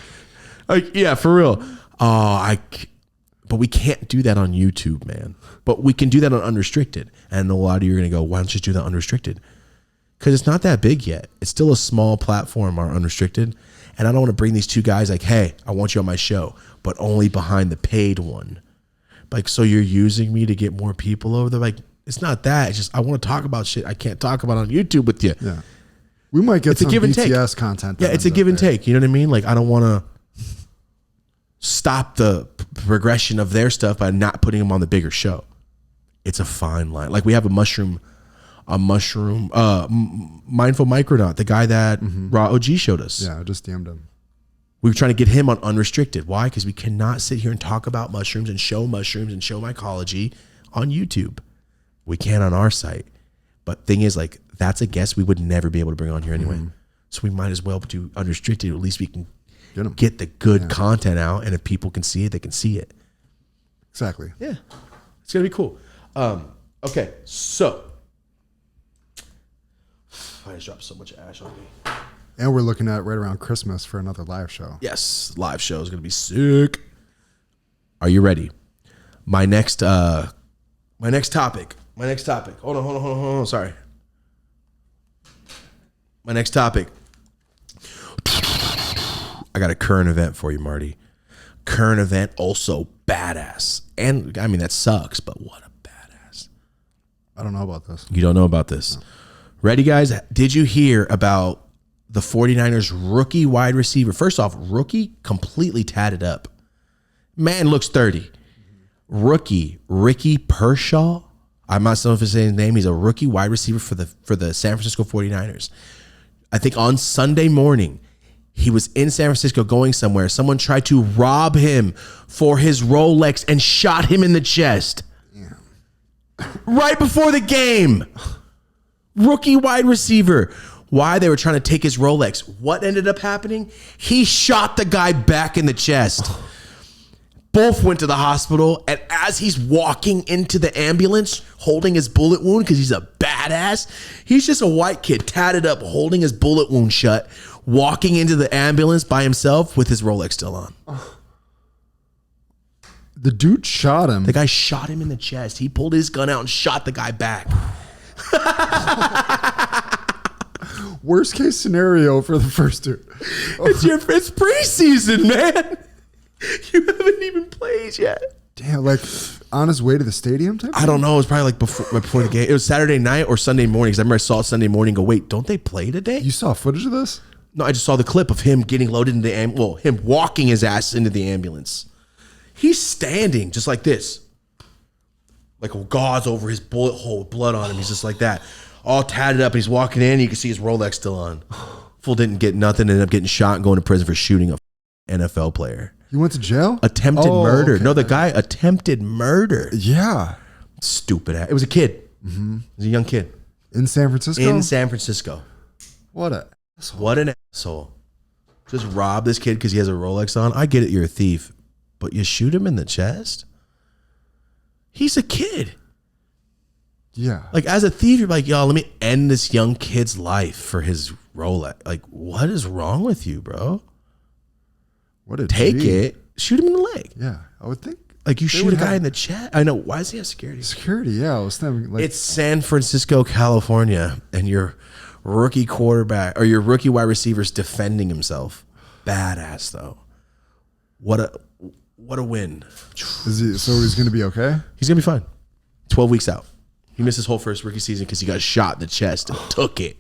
Like, yeah, for real. But we can't do that on YouTube, man. But we can do that on Unrestricted. And a lot of you are going to go, why don't you just do that Unrestricted? Because it's not that big yet. It's still a small platform, our Unrestricted. And I don't want to bring these two guys like, hey, I want you on my show, but only behind the paid one. Like, so you're using me to get more people over there? Like, it's not that. It's just I want to talk about shit I can't talk about on YouTube with you. Yeah. We might get some BTS content. Yeah, it's a give and take. You know what I mean? Like, I don't want to stop the progression of their stuff by not putting them on the bigger show. It's a fine line. Like we have a mushroom, mindful micronaut, the guy that Raw OG showed us. Yeah, I just DM'd him. We were trying to get him on Unrestricted. Why? Because we cannot sit here and talk about mushrooms and show mycology on YouTube. We can on our site. But thing is, like, that's a guest we would never be able to bring on here anyway. So we might as well do Unrestricted. At least we can get the good content out, and if people can see it, they can see it. Exactly. Yeah, it's gonna be cool. Okay, so I just dropped so much ash on me. And we're looking at right around Christmas for another live show. Yes, live show is gonna be sick. Are you ready? My next topic. Hold on. Sorry. My next topic. I got a current event for you, Marty. Current event, also badass. And I mean, that sucks, but what a badass. I don't know about this. You don't know about this. No. Ready, guys? Did you hear about the 49ers rookie wide receiver? First off, rookie completely tatted up. Man looks 30. Rookie, Ricky Pershaw. I'm not sure if it's his name. He's a rookie wide receiver for the San Francisco 49ers. I think on Sunday morning, he was in San Francisco going somewhere. Someone tried to rob him for his Rolex and shot him in the chest. Yeah. Right before the game. Rookie wide receiver. Why? They were trying to take his Rolex. What ended up happening? He shot the guy back in the chest. Both went to the hospital, and as he's walking into the ambulance holding his bullet wound, because he's a badass, he's just a white kid tatted up holding his bullet wound shut, walking into the ambulance by himself with his Rolex still on. The dude shot him. The guy shot him in the chest. He pulled his gun out and shot the guy back. Worst case scenario for the first two. It's preseason, man. You haven't even played yet. Damn, like on his way to the stadium type? I don't know. It was probably like before the game. It was Saturday night or Sunday morning, because I remember I saw it Sunday morning and go, wait, don't they play today? You saw footage of this? No, I just saw the clip of him getting loaded into the him walking his ass into the ambulance. He's standing just like this. Like gauze over his bullet hole with blood on him. He's just like that. All tatted up, and he's walking in, and you can see his Rolex still on. Fool didn't get nothing, ended up getting shot and going to prison for shooting a NFL player. You went to jail? Attempted murder. Okay. No, the guy attempted murder. Yeah. Stupid ass. It was a kid. Mm-hmm. It was a young kid. In San Francisco? In San Francisco. What an asshole. Just rob this kid because he has a Rolex on. I get it, you're a thief. But you shoot him in the chest? He's a kid. Yeah. Like, as a thief, you're like, yo, let me end this young kid's life for his Rolex. Like, what is wrong with you, bro? What a Take G. it, shoot him in the leg. Yeah, I would think. Like, you shoot a guy in the chest. I know. Why does he have security? Security, yeah. I was thinking, like, It's San Francisco, California, and your rookie quarterback or your rookie wide receiver's defending himself. Badass, though. What a win. so he's going to be okay? He's going to be fine. 12 weeks out. He missed his whole first rookie season because he got shot in the chest and took it.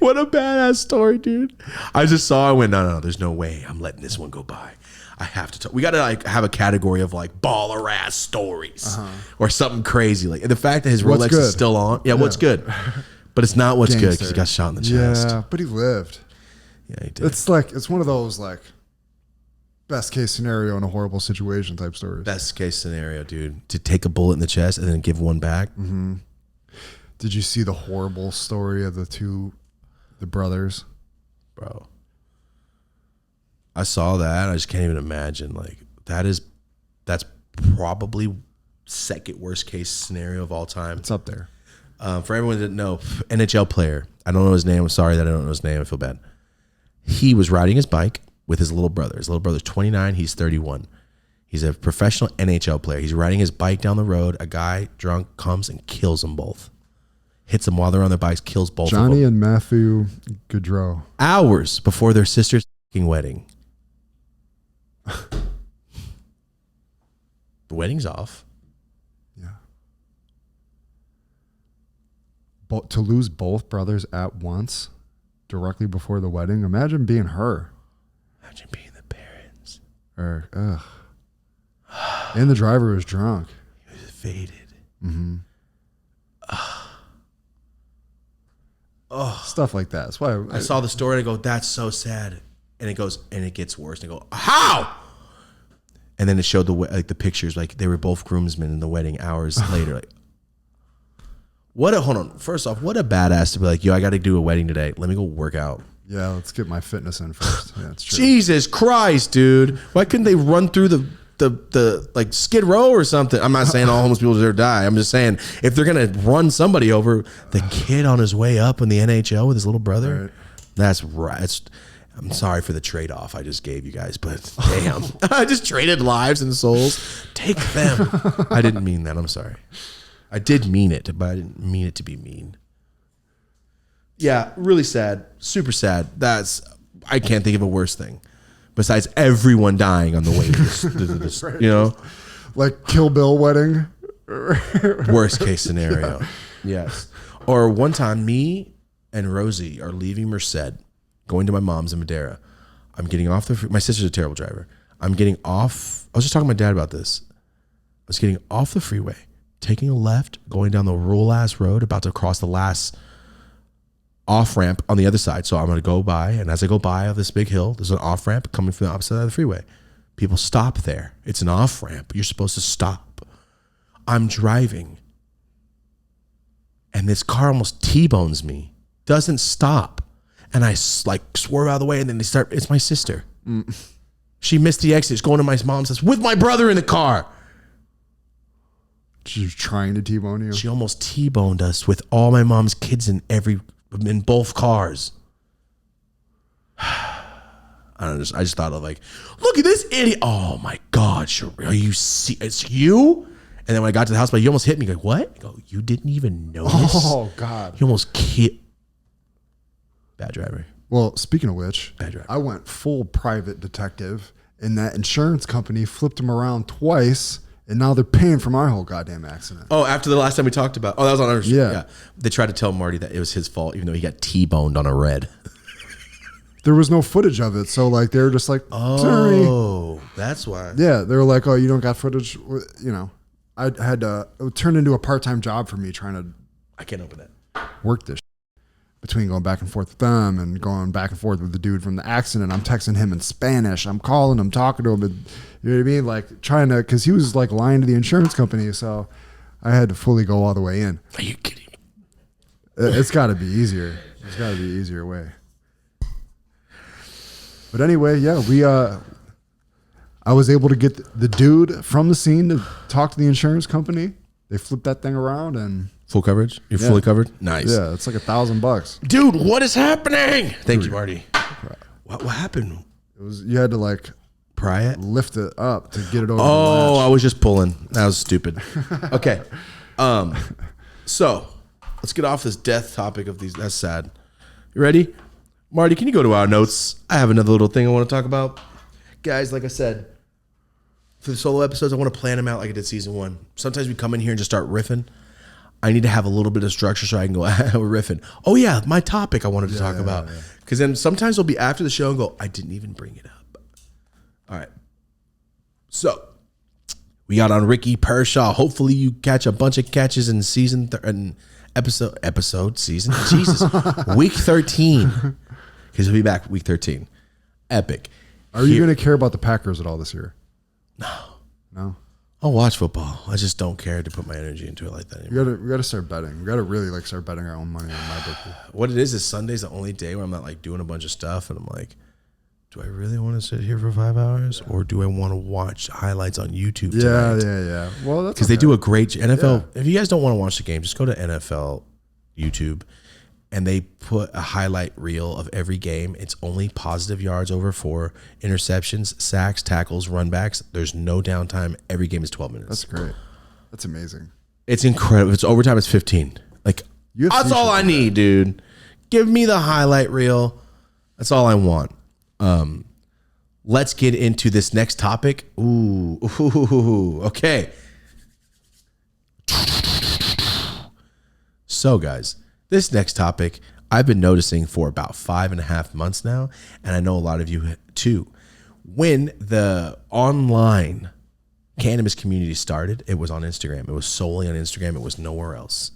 What a badass story, dude. I just saw, I went, no, there's no way I'm letting this one go by. I have to talk. We got to like have a category of like baller ass stories or something crazy. Like the fact that his Rolex is still on. Yeah, what's good? But it's not what's good because he got shot in the chest. Yeah, but he lived. Yeah, he did. It's like, it's one of those like best case scenario in a horrible situation type stories. Best case scenario, dude. To take a bullet in the chest and then give one back. Mm-hmm. Did you see the horrible story of the brothers? Bro. I saw that. I just can't even imagine. Like, that's probably second worst case scenario of all time. It's up there. For everyone that didn't know, NHL player. I don't know his name. I'm sorry that I don't know his name. I feel bad. He was riding his bike with his little brother. His little brother's 29. He's 31. He's a professional NHL player. He's riding his bike down the road. A guy drunk comes and kills them both. Hits them while they're on their bikes, kills both of them. Johnny and Matthew Gaudreau. Hours before their sister's wedding. The wedding's off. Yeah. But to lose both brothers at once, directly before the wedding, imagine being her. Imagine being the parents. Or, and the driver was drunk. He was faded. Mm-hmm. Stuff like that. That's why I saw the story and I go, that's so sad. And it goes, and it gets worse. And I go, how? And then it showed the pictures, like they were both groomsmen in the wedding hours later. Like, hold on. First off, what a badass to be like, yo, I got to do a wedding today. Let me go work out. Yeah, let's get my fitness in first. Yeah, that's true. Jesus Christ, dude. Why couldn't they run through the like Skid Row or something? I'm not saying all homeless people deserve to die. I'm just saying if they're going to run somebody over, the kid on his way up in the NHL with his little brother, right. That's right. I'm sorry for the trade-off I just gave you guys, but damn. I just traded lives and souls. Take them. I didn't mean that. I'm sorry. I did mean it, but I didn't mean it to be mean. Yeah, really sad. Super sad. I can't think of a worse thing. Besides everyone dying on the way to this, right. You know? Like Kill Bill wedding. Worst case scenario. Yes. Or one time, me and Rosie are leaving Merced, going to my mom's in Madera. I'm getting off my sister's a terrible driver. I'm getting off. I was just talking to my dad about this. I was getting off the freeway, taking a left, going down the rural ass road, about to cross the last off ramp on the other side. So I'm going to go by. And as I go by this big hill, there's an off ramp coming from the opposite side of the freeway. People stop there. It's an off ramp. You're supposed to stop. I'm driving. And this car almost T-bones me. Doesn't stop. And I like swerve out of the way, and then it's my sister. She missed the exit. She's going to my mom's house with my brother in the car. She's trying to T-bone you. She almost T-boned us with all my mom's kids in both cars. I just thought of like, look at this idiot. Oh my God. Are you it's you? And then when I got to the house, you almost hit me. Like, what? I go, you didn't even notice? Oh God. You almost killed. Bad driver. Well, speaking of which, bad driver. I went full private detective, and that insurance company flipped him around twice, and now they're paying for my whole goddamn accident. Oh, after the last time we talked about, that was on Unrestricted. Yeah. They tried to tell Marty that it was his fault, even though he got T-boned on a red. There was no footage of it, so like they were just like, sorry. Oh, that's why. Yeah, they were like, oh, you don't got footage. You know, I had to. It turned into a part-time job for me trying to. I can't open that. Work this. Between going back and forth with them and going back and forth with the dude from the accident. I'm texting him in Spanish. I'm calling him, talking to him. And, you know what I mean? Like trying to, because he was like lying to the insurance company. So I had to fully go all the way in. Are you kidding me? It's got to be easier. There's got to be an easier way. But anyway, yeah, I was able to get the dude from the scene to talk to the insurance company. They flipped that thing around and full coverage. You're fully covered. Nice. Yeah, it's like $1,000. Dude, what is happening? Thank you, Marty. What happened? It was you had to like pry it, lift it up to get it over. Oh, I was just pulling. That was stupid. Okay. So let's get off this death topic of these. That's sad. You ready? Marty, can you go to our notes? I have another little thing I want to talk about. Guys, like I said, for the solo episodes, I want to plan them out like I did season 1. Sometimes we come in here and just start riffing. I need to have a little bit of structure so I can go, we're riffing. Oh, yeah, my topic I wanted to talk about. Because then sometimes it'll be after the show and go, I didn't even bring it up. All right. So we got on Ricky Pershaw. Hopefully you catch a bunch of catches in season season. Jesus. Week 13. Because he'll be back week 13. Epic. Are you going to care about the Packers at all this year? No. I'll watch football. I just don't care to put my energy into it like that anymore. We gotta start betting. We gotta really like start betting our own money on my bookie. What it is Sunday's the only day where I'm not like doing a bunch of stuff and I'm like, do I really want to sit here for 5 hours or do I want to watch highlights on YouTube tonight? Yeah. Well, that's because they do a great NFL. Yeah. If you guys don't want to watch the game, just go to NFL YouTube and they put a highlight reel of every game. It's only positive yards over 4, interceptions, sacks, tackles, runbacks. There's no downtime. Every game is 12 minutes. That's great. That's amazing. It's incredible. If it's overtime, it's 15. Like, that's all I need, dude. Give me the highlight reel. That's all I want. Let's get into this next topic. Ooh. Okay. So, guys, this next topic I've been noticing for about 5.5 months now, and I know a lot of you too. When the online cannabis community started, it was on Instagram. It was solely on Instagram. It was nowhere else.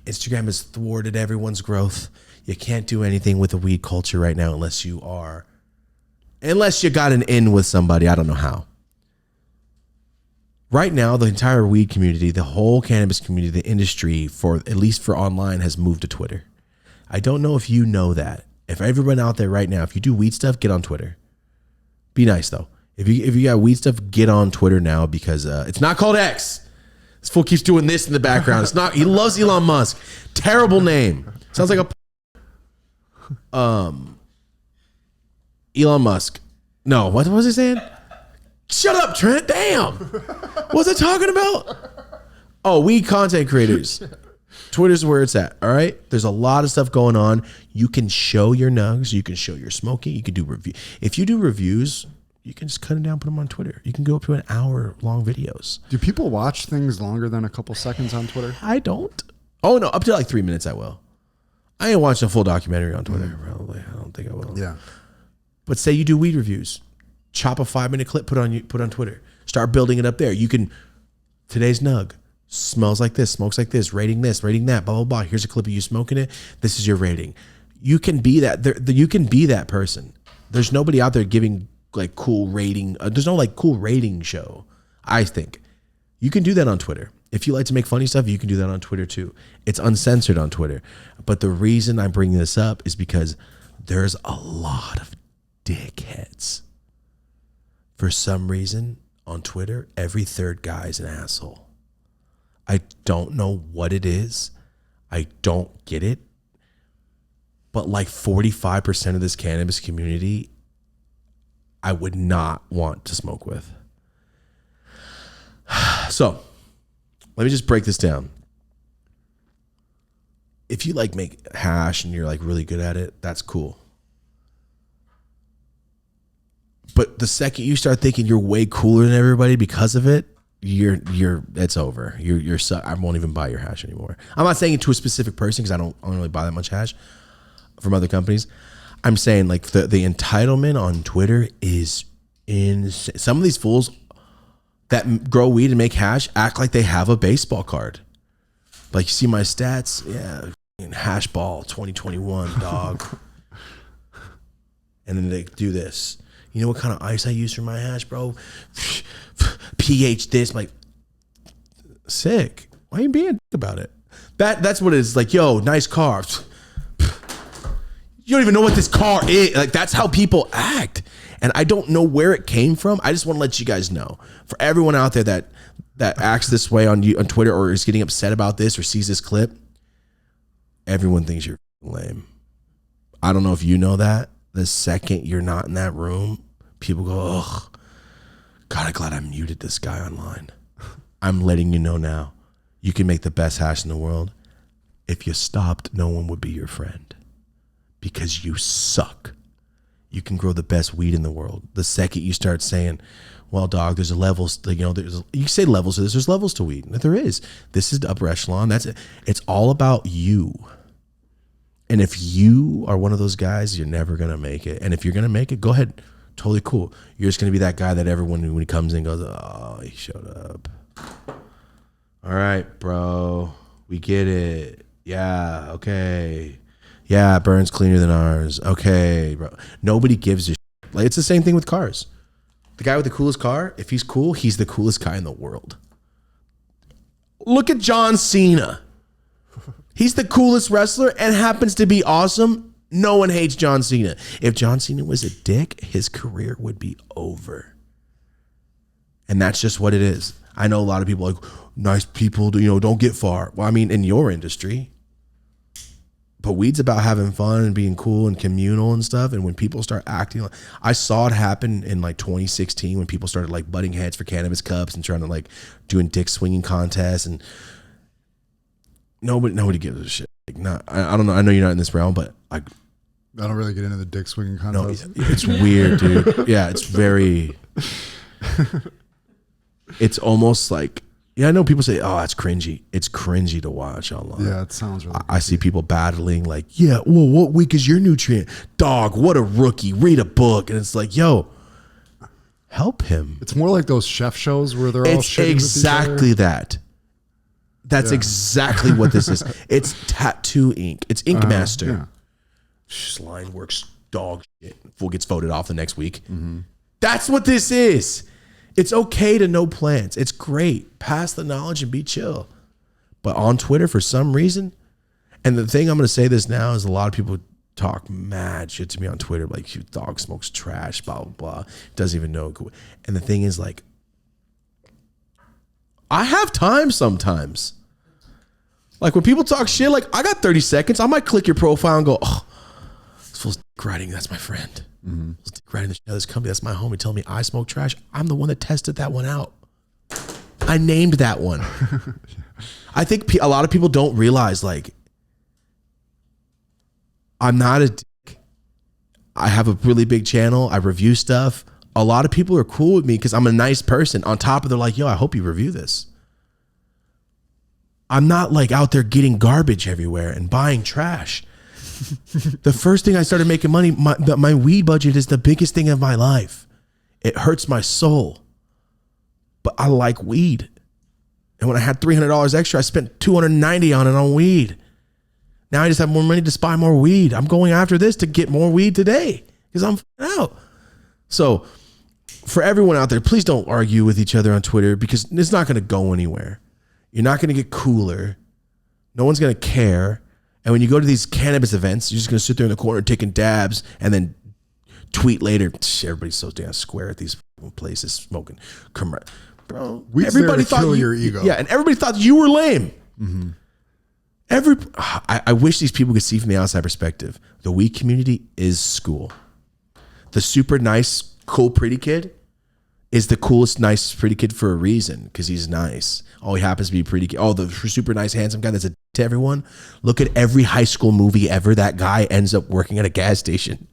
Instagram has thwarted everyone's growth. You can't do anything with the weed culture right now unless you got an in with somebody. I don't know how. Right now, the entire weed community, the whole cannabis community, the industry, for at least for online, has moved to Twitter. I don't know if you know that. If everyone out there right now, if you do weed stuff, get on Twitter. Be nice though. If you got weed stuff, get on Twitter now because it's not called X. This fool keeps doing this in the background. It's not. He loves Elon Musk. Terrible name. Sounds like a Elon Musk. No, what was he saying? Shut up, Trent. Damn. What was I talking about? Oh, we content creators. Twitter's where it's at. All right. There's a lot of stuff going on. You can show your nugs. You can show your smoking. You can do review. If you do reviews, you can just cut them down, put them on Twitter. You can go up to an hour-long videos. Do people watch things longer than a couple seconds on Twitter? I don't. Oh, no. Up to like 3 minutes, I will. I ain't watching a full documentary on Twitter, probably. I don't think I will. Yeah. But say you do weed reviews. Chop a 5-minute clip, put on Twitter. Start building it up there. You can, today's nug smells like this, smokes like this, rating that, blah, blah, blah. Here's a clip of you smoking it. This is your rating. You can be that. You can be that person. There's nobody out there giving like cool rating. There's no like cool rating show. I think you can do that on Twitter. If you like to make funny stuff, you can do that on Twitter too. It's uncensored on Twitter. But the reason I'm bringing this up is because there's a lot of dickheads. For some reason, on Twitter, every third guy is an asshole. I don't know what it is. I don't get it. But like 45% of this cannabis community, I would not want to smoke with. So, let me just break this down. If you like make hash and you're like really good at it, that's cool. But the second you start thinking you're way cooler than everybody because of it, it's over. I won't even buy your hash anymore. I'm not saying it to a specific person because I don't really buy that much hash from other companies. I'm saying like the entitlement on Twitter is insane. Some of these fools that grow weed and make hash act like they have a baseball card. Like, you see my stats? Yeah, hash ball 2021, dog. And then they do this. You know what kind of ice I use for my hash, bro? pH this. I'm like, sick. Why are you being about it? That's what it is. Like, yo, nice car. You don't even know what this car is. Like, that's how people act. And I don't know where it came from. I just want to let you guys know. For everyone out there that acts this way on Twitter or is getting upset about this or sees this clip, everyone thinks you're lame. I don't know if you know that. The second you're not in that room, people go, ugh, God, I'm glad I muted this guy online. I'm letting you know now. You can make the best hash in the world. If you stopped, no one would be your friend because you suck. You can grow the best weed in the world. The second you start saying, well, dog, there's levels, you say levels to this, there's levels to weed. There is. This is the upper echelon. That's it. It's all about you. And if you are one of those guys, you're never going to make it. And if you're going to make it, go ahead. Totally cool. You're just going to be that guy that everyone, when he comes in, goes, oh, he showed up. All right, bro. We get it. Yeah, okay. Yeah, it burns cleaner than ours. Okay, bro. Nobody gives a shit. Like, it's the same thing with cars. The guy with the coolest car, if he's cool, he's the coolest guy in the world. Look at John Cena. He's the coolest wrestler and happens to be awesome. No one hates John Cena. If John Cena was a dick, his career would be over. And that's just what it is. I know a lot of people like, nice people, don't get far. Well, I mean, in your industry. But weed's about having fun and being cool and communal and stuff. And when people start acting like, I saw it happen in like 2016 when people started like butting heads for cannabis cups and trying to like doing dick swinging contests, and nobody gives a shit. Like, I don't know. I know you're not in this realm, but I don't really get into the dick swinging contest. No, it's weird, dude. Yeah, it's very. It's almost like, yeah, I know people say, oh, that's cringy. It's cringy to watch online. Yeah, it sounds really I see people battling like, yeah, well, what week is your nutrient? Dog, what a rookie. Read a book. And it's like, yo, help him. It's more like those chef shows where they're all shitting exactly with each other. That. That's exactly what this is. It's tattoo ink. It's Ink Master. Yeah. Line works dog shit. Fool gets voted off the next week. Mm-hmm. That's what this is. It's okay to know plants. It's great. Pass the knowledge and be chill. But on Twitter, for some reason, and the thing I'm going to say this now is a lot of people talk mad shit to me on Twitter, like, your dog smokes trash, blah, blah, blah. Doesn't even know. And the thing is, like, I have time sometimes. Like, when people talk shit, like, I got 30 seconds. I might click your profile and go, oh, this fool's dick riding. That's my friend. Mm-hmm. Riding the shit out of this company. That's my homie telling me I smoke trash. I'm the one that tested that one out. I named that one. I think a lot of people don't realize, like, I'm not a dick. I have a really big channel. I review stuff. A lot of people are cool with me because I'm a nice person. On top of, they're like, yo, I hope you review this. I'm not like out there getting garbage everywhere and buying trash. The first thing I started making money, my weed budget is the biggest thing of my life. It hurts my soul, but I like weed. And when I had $300 extra, I spent $290 on it on weed. Now I just have more money to buy more weed. I'm going after this to get more weed today because I'm out. So for everyone out there, please don't argue with each other on Twitter because it's not going to go anywhere. You're not going to get cooler. No one's going to care. And when you go to these cannabis events, you're just going to sit there in the corner taking dabs and then tweet later. Everybody's so damn square at these places smoking. Bro, everybody thought your ego. Yeah, and everybody thought you were lame. Mm-hmm. I wish these people could see from the outside perspective. The weed community is school. The super nice, cool, pretty kid is the coolest, nice, pretty kid for a reason because he's nice. Oh, he happens to be pretty. Oh, the super nice, handsome guy that's a to everyone. Look at every high school movie ever. That guy ends up working at a gas station.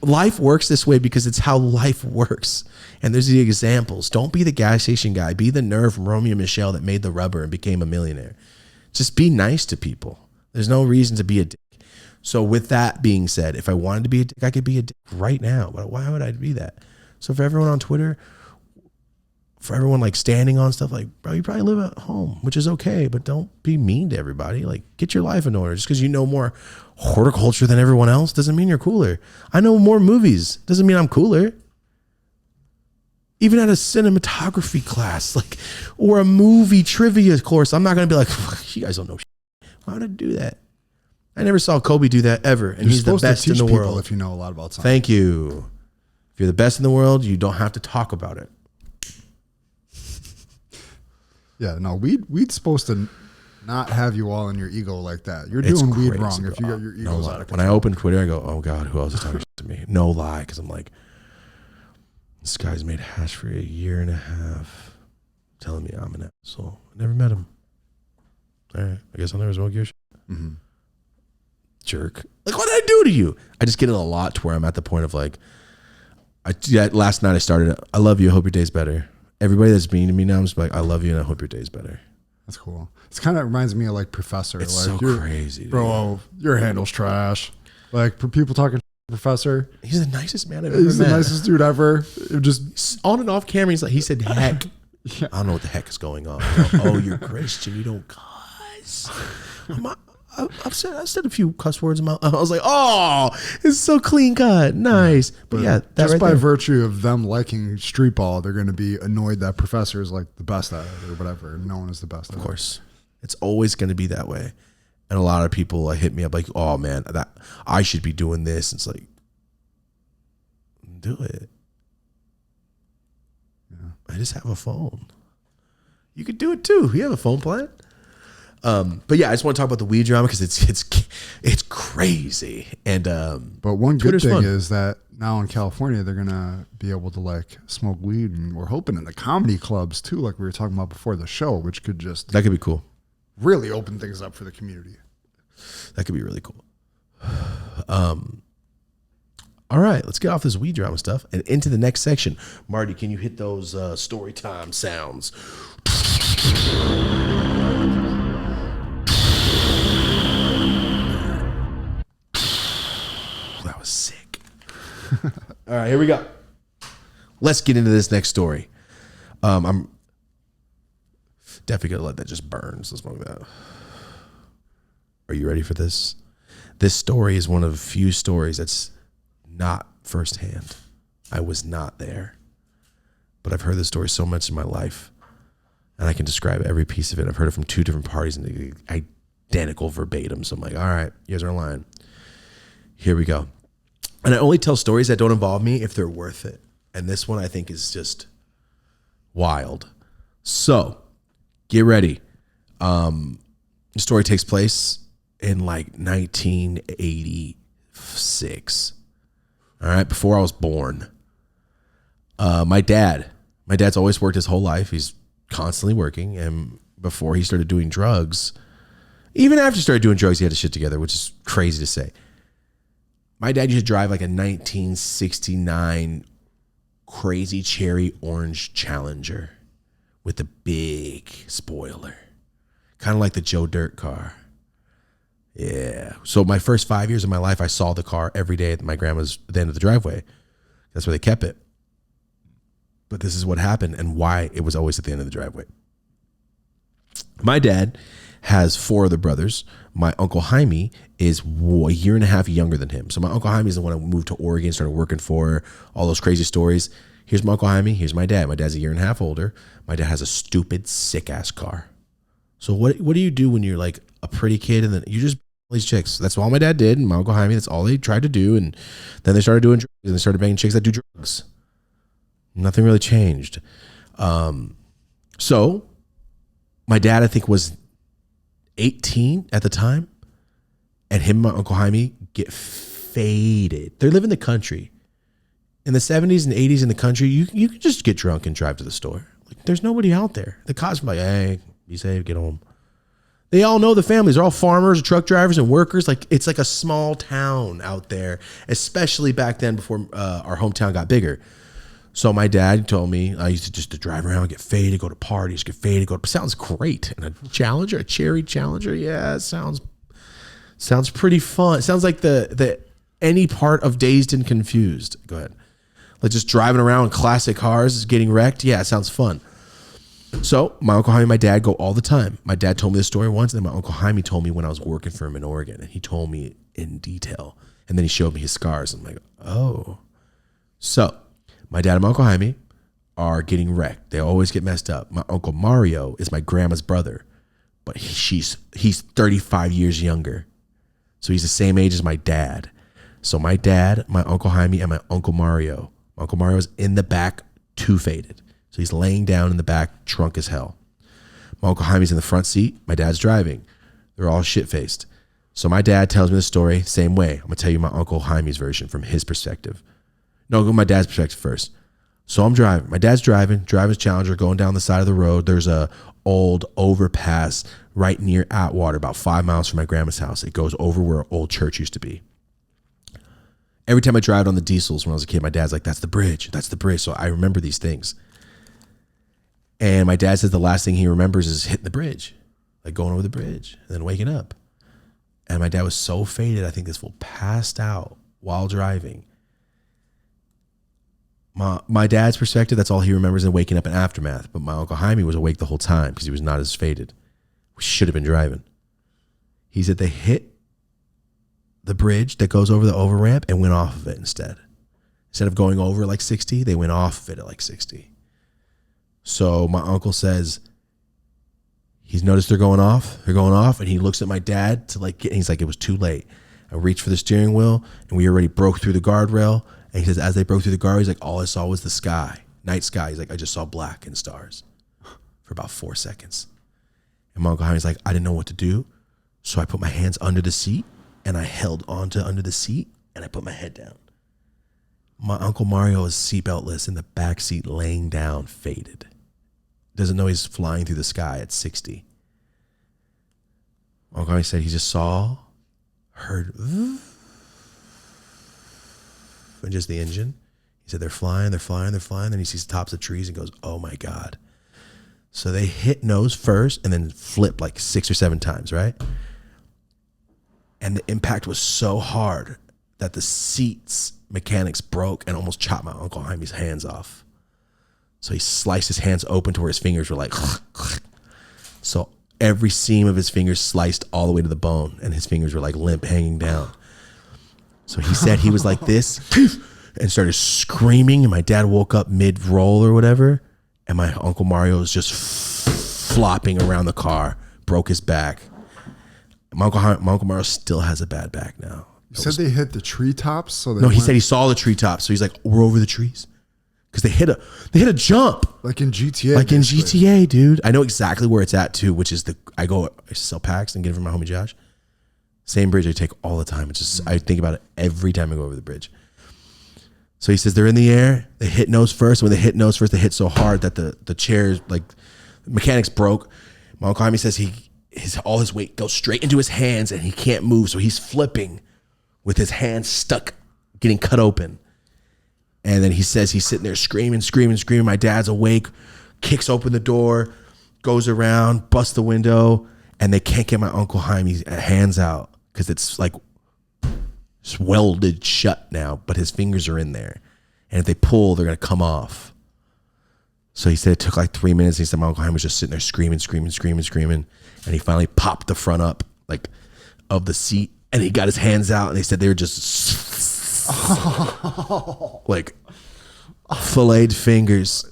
Life works this way because it's how life works. And there's the examples. Don't be the gas station guy. Be the nerd from Romeo and Michelle that made the rubber and became a millionaire. Just be nice to people. There's no reason to be a dick. So with that being said, if I wanted to be a dick, I could be a dick right now. But why would I be that? So for everyone on Twitter, for everyone like standing on stuff, like, bro, you probably live at home, which is okay, but don't be mean to everybody. Like, get your life in order. Just because you know more horticulture than everyone else doesn't mean you're cooler. I know more movies doesn't mean I'm cooler. Even at a cinematography class, like, or a movie trivia course, I'm not gonna be like, you guys don't know shit. Why would I do that? I never saw Kobe do that ever, and he's the best in the world. If you know a lot about something. Thank you. If you're the best in the world, you don't have to talk about it. Yeah, no, weed's supposed to not have you all in your ego like that. You're doing weed wrong if you got your egos out of control. When I open Twitter, I go, oh God, who else is talking to me? No lie, because I'm like, this guy's made hash for a year and a half, telling me I'm an asshole. I never met him. All right, I guess I'll never smoke your shit. Mm-hmm. Jerk. Like, what did I do to you? I just get it a lot to where I'm at the point of like, last night I started, I love you, I hope your day's better. Everybody that's mean to me now, I'm just like, I love you and I hope your day's better. That's cool. It's kind of reminds me of like Professor. It's like, so crazy. Dude. Bro, your handle's trash. Like, for people talking Professor. He's the nicest man I've ever met. He's the nicest dude ever. It just on and off camera, he said heck. Yeah. I don't know what the heck is going on. Oh, you're Christian. You don't cuss. I've said a few cuss words in my. I was like, oh, it's so clean cut, nice. But yeah, that just right by there. virtue of them liking street ball, they're going to be annoyed that Professor is like the best at it or whatever. And no one is the best. Of course, it's always going to be that way. And a lot of people hit me up like, oh man, that I should be doing this. It's like, do it. Yeah. I just have a phone. You could do it too. You have a phone plan. But yeah, I just want to talk about the weed drama because it's crazy. And but one Twitter's good thing fun. is that now in California they're gonna be able to like smoke weed, and we're hoping in the comedy clubs too, like we were talking about before the show, which could just that could be cool. Really open things up for the community. That could be really cool. All right, let's get off this weed drama stuff and into the next section. Marty, can you hit those story time sounds? That was sick. All right, here we go. Let's get into this next story. I'm definitely gonna let that just burn. So let's smoke that. Are you ready for this? This story is one of a few stories that's not firsthand. I was not there, but I've heard this story so much in my life, and I can describe every piece of it. I've heard it from two different parties and identical verbatim. So I'm like, all right, you guys are lying. Here we go. And I only tell stories that don't involve me if they're worth it. And this one I think is just wild. So get ready. The story takes place in like 1986. All right, before I was born. My dad's always worked his whole life. He's constantly working. And before he started doing drugs, even after he started doing drugs, he had his shit together, which is crazy to say. My dad used to drive like a 1969 crazy cherry orange Challenger with a big spoiler. Kind of like the Joe Dirt car. Yeah. So my first 5 years of my life, I saw the car every day at my grandma's at the end of the driveway. That's where they kept it. But this is what happened and why it was always at the end of the driveway. My dad has four other brothers. My Uncle Jaime is a year and a half younger than him. So my Uncle Jaime is the one who moved to Oregon, started working for, all those crazy stories. Here's my Uncle Jaime. Here's my dad. My dad's a year and a half older. My dad has a stupid, sick-ass car. So what do you do when you're like a pretty kid and then you just these chicks? That's all my dad did, and my Uncle Jaime, that's all they tried to do. And then they started doing drugs, and they started banging chicks that do drugs. Nothing really changed. So my dad, I think, was 18 at the time, and him and my Uncle Jaime get faded. They live in the country. In the 70s and 80s in the country, you could just get drunk and drive to the store. Like, there's nobody out there. The cops are like, hey, be safe, get home. They all know the families. They're all farmers, truck drivers, and workers. Like, it's like a small town out there, especially back then before our hometown got bigger. So my dad told me I used to just to drive around, get faded, go to parties, get faded, go to, sounds great. And a Challenger, a cherry Challenger, yeah, it sounds pretty fun. It sounds like the any part of Dazed and Confused. Go ahead. Like just driving around classic cars, getting wrecked. Yeah, it sounds fun. So my Uncle Jaime and my dad go all the time. My dad told me this story once, and then my Uncle Jaime told me when I was working for him in Oregon, and he told me in detail. And then he showed me his scars. I'm like, oh. So my dad and my Uncle Jaime are getting wrecked. They always get messed up. My Uncle Mario is my grandma's brother, but he's 35 years younger. So he's the same age as my dad. So my dad, my Uncle Jaime, and my Uncle Mario, Uncle Mario's in the back, too faded. So he's laying down in the back, drunk as hell. My Uncle Jaime's in the front seat. My dad's driving. They're all shit-faced. So my dad tells me the story same way. I'm going to tell you my Uncle Jaime's version from his perspective. No, go my dad's perspective first. So I'm driving. My dad's driving his Challenger, going down the side of the road. There's a old overpass right near Atwater, about 5 miles from my grandma's house. It goes over where an old church used to be. Every time I drive on the diesels when I was a kid, my dad's like, that's the bridge. That's the bridge. So I remember these things. And my dad says the last thing he remembers is hitting the bridge, like going over the bridge and then waking up. And my dad was so faded, I think this fool passed out while driving. My dad's perspective, that's all he remembers in waking up in aftermath. But my Uncle Jaime was awake the whole time because he was not as faded. We should have been driving. He said they hit the bridge that goes over the over ramp and went off of it instead. Instead of going over like 60, they went off of it at like 60. So my uncle says he's noticed they're going off, and he looks at my dad to like get, and he's like, it was too late. I reached for the steering wheel and we already broke through the guardrail. And he says, as they broke through the guardrail, he's like, all I saw was the sky, night sky. He's like, I just saw black and stars for about 4 seconds. And my Uncle Jaime's like, I didn't know what to do. So I put my hands under the seat and I held onto under the seat and I put my head down. My Uncle Mario is seatbeltless in the back seat, laying down, faded. Doesn't know he's flying through the sky at 60. Uncle Jaime said he just saw, heard, and just the engine. He said they're flying. Then he sees the tops of trees and goes, oh my God. So they hit nose first and then flip like 6 or 7 times, right? And the impact was so hard that the seat's mechanics broke and almost chopped my Uncle Jaime's hands off. So he sliced his hands open to where his fingers were like, so every seam of his fingers sliced all the way to the bone and his fingers were like limp, hanging down. So he said he was like this and started screaming, and my dad woke up mid-roll or whatever, and my Uncle Mario was just flopping around the car, broke his back. My Uncle Mario still has a bad back now. You said they hit the treetops? So no, he said he saw the treetops. So he's like, we're over the trees. Because they hit a jump. Like in GTA. Like in GTA, dude. I know exactly where it's at too, which is I sell packs and get it from my homie Josh. Same bridge I take all the time. It's just, I think about it every time I go over the bridge. So he says they're in the air. They hit nose first. When they hit nose first, they hit so hard that the chairs, like the mechanics broke. My Uncle Jaime says all his weight goes straight into his hands and he can't move. So he's flipping with his hands stuck, getting cut open. And then he says he's sitting there screaming. My dad's awake, kicks open the door, goes around, busts the window, and they can't get my Uncle Jaime's hands out because it's like it's welded shut now, but his fingers are in there. And if they pull, they're going to come off. So he said it took like 3 minutes. He said my Uncle Jaime was just sitting there screaming. And he finally popped the front up like of the seat and he got his hands out and they said they were just like filleted fingers.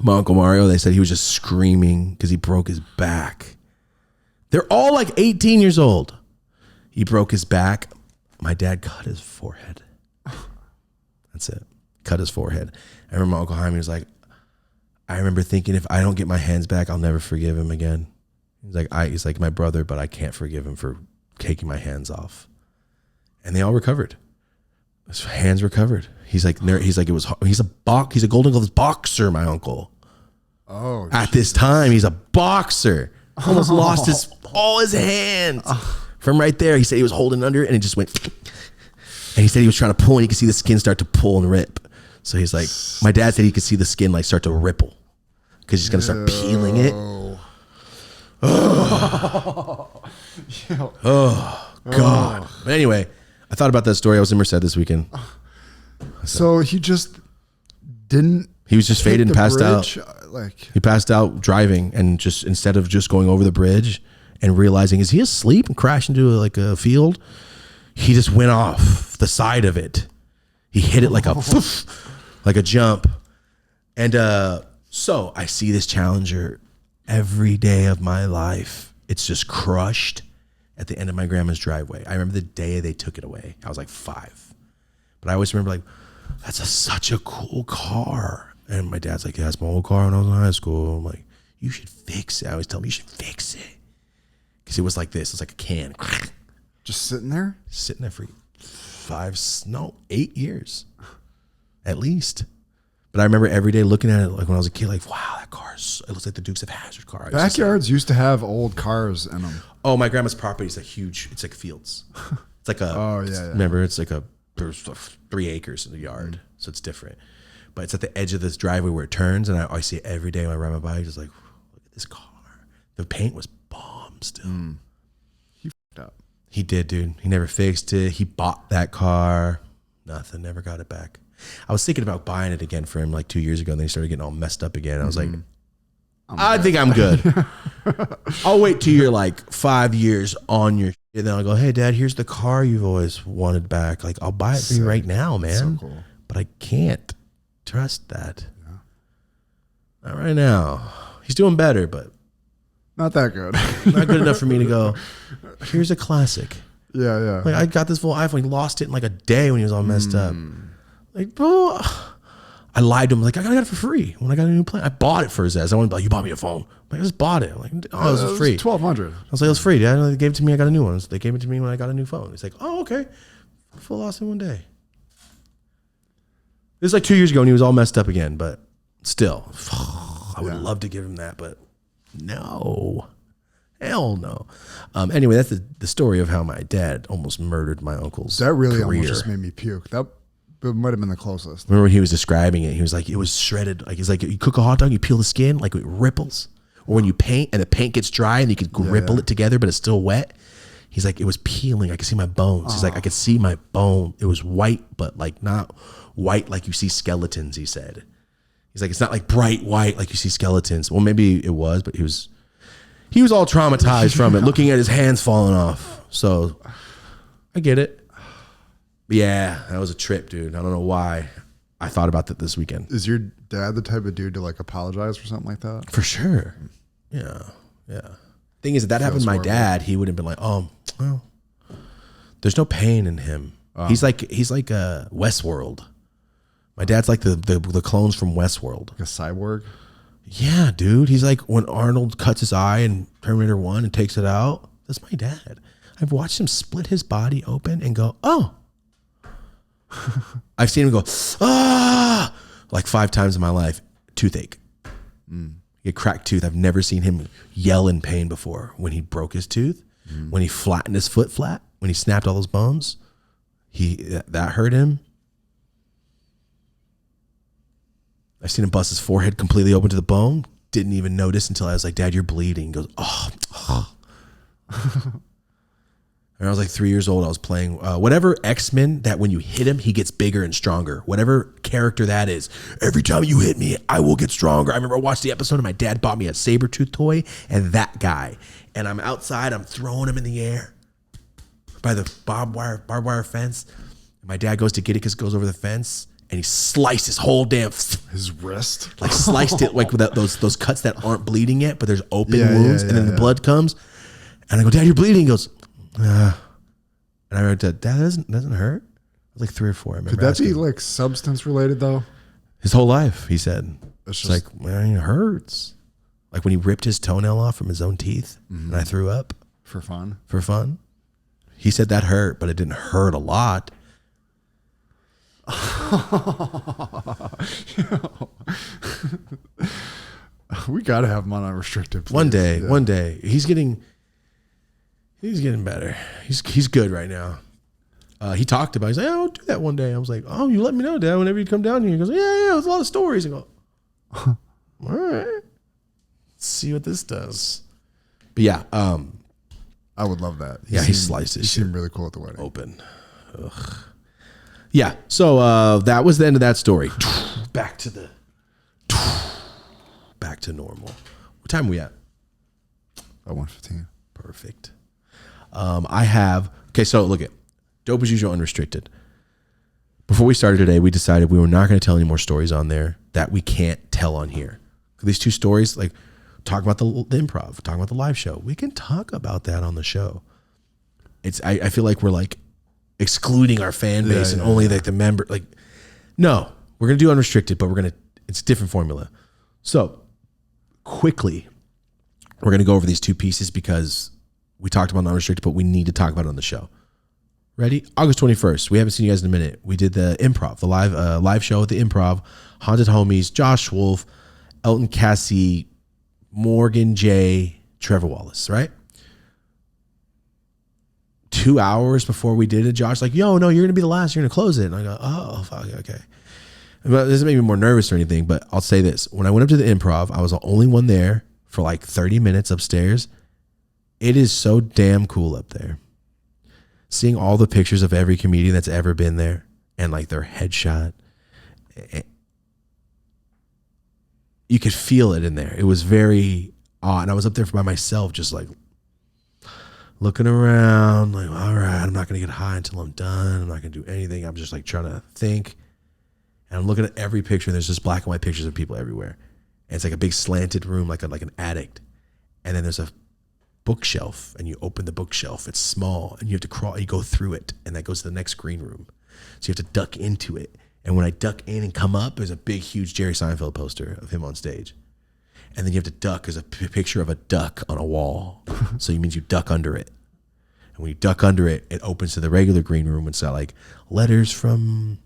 My Uncle Mario, they said he was just screaming because he broke his back. They're all like 18 years old. He broke his back. My dad cut his forehead. That's it. Cut his forehead. I remember my Uncle Jaime was like, I remember thinking if I don't get my hands back, I'll never forgive him again. He's like my brother, but I can't forgive him for taking my hands off. And they all recovered. His hands recovered. He's a Golden Gloves boxer, my uncle. Oh, at this time, he's a boxer. Almost lost all his hands from right there. He said he was holding under it and it just went. And he said he was trying to pull and he could see the skin start to pull and rip. So he's like, my dad said he could see the skin like start to ripple because he's gonna start peeling it. Oh God. But anyway, I thought about that story. I was in Merced this weekend. So he just didn't. He was just faded and passed out. He passed out driving, and just instead of just going over the bridge and realizing is he asleep and crashed into like a field, he just went off the side of it. He hit it like a jump, and so I see this Challenger every day of my life. It's just crushed at the end of my grandma's driveway. I remember the day they took it away. I was like 5. But I always remember like such a cool car. And my dad's like, yeah, that's my old car when I was in high school. I'm like, you should fix it. I always tell him, you should fix it. Because it was like this. It's like a can. Just sitting there? Sitting there for 8 years. At least. But I remember every day looking at it like when I was a kid, like, wow, that car, it looks like the Dukes of Hazzard car. Backyards used to have old cars in them. Oh, my grandma's property is like huge. It's like fields. It's like a, oh, yeah. Remember, it's like there's 3 acres in the yard. So it's different. But it's at the edge of this driveway where it turns. And I see it every day when I ride my bike. Just like, look at this car. The paint was bomb still. He f***ed up. He did, dude. He never fixed it. He bought that car. Nothing. Never got it back. I was thinking about buying it again for him like 2 years ago, and then he started getting all messed up again. I was like, I think I'm good. I'll wait till you're like 5 years on your shit, and then I'll go, hey, Dad, here's the car you've always wanted back. Like, I'll buy it for you right now, man. So cool. But I can't trust that. Yeah. Not right now. He's doing better, but not that good. Not good enough for me to go, here's a classic. Yeah. Like, I got this full iPhone. He lost it in like a day when he was all messed up. Like, bro, I lied to him. Like, I got it for free when I got a new plan. I bought it for his ass. I wanted to be like, you bought me a phone. I'm like, I just bought it. I'm like, oh, it was free. $1,200. I was like, it was free. Dad. They gave it to me. I got a new one. They gave it to me when I got a new phone. He's like, oh, okay. Full lost in one day. This was like 2 years ago and he was all messed up again, but still, I would love to give him that, but no. Hell no. Anyway, that's the story of how my dad almost murdered my uncle's That really career. almost just made me puke. That might have been the closest. Remember when he was describing it, he was like, it was shredded. Like, he's like, you cook a hot dog, you peel the skin, like it ripples. Or when you paint and the paint gets dry and you could ripple it together, but it's still wet. He's like, it was peeling. I could see my bones. He's like, I could see my bone. It was white, but like not white like you see skeletons, he said. He's like, it's not like bright white like you see skeletons. Well, maybe it was, but he was all traumatized from it, looking at his hands falling off. So I get it. But yeah, that was a trip, dude. I don't know why I thought about that this weekend. Is your dad the type of dude to like apologize for something like that? For sure. Yeah. Thing is, if that happened to my dad, he would have been like, oh, well, there's no pain in him. He's like Westworld. My dad's like the clones from Westworld. Like a cyborg? Yeah, dude. He's like when Arnold cuts his eye in Terminator 1 and takes it out. That's my dad. I've watched him split his body open and go, oh. I've seen him go, ah, like 5 times in my life. Toothache. He had cracked tooth. I've never seen him yell in pain before. When he broke his tooth, when he flattened his foot flat, when he snapped all those bones, that hurt him. I've seen him bust his forehead completely open to the bone. Didn't even notice until I was like, Dad, you're bleeding. He goes, oh. And I was like 3 years old. I was playing whatever X-Men that when you hit him, he gets bigger and stronger. Whatever character that is. Every time you hit me, I will get stronger. I remember I watched the episode and my dad bought me a saber-tooth toy and that guy. And I'm outside. I'm throwing him in the air by the barbed wire fence. And my dad goes to get it because it goes over the fence. And he sliced his whole damn his wrist, like sliced it like with those cuts that aren't bleeding yet, but there's open wounds, and then the blood comes. And I go, Dad, you're bleeding. He goes, and I wrote, Dad, that doesn't hurt. I was like 3 or 4. I remember. Could that be like substance related though? His whole life, he said. It's like, man, it hurts. Like when he ripped his toenail off from his own teeth, and I threw up for fun. For fun. He said that hurt, but it didn't hurt a lot. We gotta have him on Unrestricted, please. One day he's getting better. He's good right now. He talked about it. He's like, I'll do that one day. I was like, oh, you let me know, Dad, whenever you come down here. He goes, yeah, there's a lot of stories. I go, all right, let's see what this does. But yeah, I would love that. He sliced his shit seemed really cool at the wedding. open. Ugh. Yeah, so that was the end of that story. Back to normal. What time are we at? 1:15. Perfect. So look at Dope as Usual Unrestricted. Before we started today, we decided we were not going to tell any more stories on there that we can't tell on here. These 2 stories, like talking about the improv, talking about the live show, we can talk about that on the show. I feel like we're like excluding our fan base and only like the member, like No, we're going to do unrestricted, but it's a different formula. So quickly, we're going to go over these two pieces because we talked about unrestricted, but we need to talk about it on the show. Ready? August 21st. We haven't seen you guys in a minute. We did the Improv, the live show at the Improv. Haunted Homies, Josh Wolf, Elton Cassie, Morgan J, Trevor Wallace, right? 2 hours before we did it, Josh like, yo, no, you're going to be the last. You're going to close it. And I go, oh, fuck, okay. But this made me more nervous or anything, but I'll say this. When I went up to the Improv, I was the only one there for like 30 minutes upstairs. It is so damn cool up there. Seeing all the pictures of every comedian that's ever been there and like their headshot. You could feel it in there. It was very odd. And I was up there by myself, just like looking around, like, all right, I'm not going to get high until I'm done. I'm not going to do anything. I'm just like trying to think. And I'm looking at every picture. And there's just black and white pictures of people everywhere. And it's like a big slanted room, like an attic. And then there's a bookshelf, and you open the bookshelf. It's small, and you have to crawl. You go through it, and that goes to the next green room. So you have to duck into it. And when I duck in and come up, there's a big, huge Jerry Seinfeld poster of him on stage. And then you have to duck. There's a picture of a duck on a wall. So it means you duck under it. And when you duck under it, it opens to the regular green room. It's got like letters from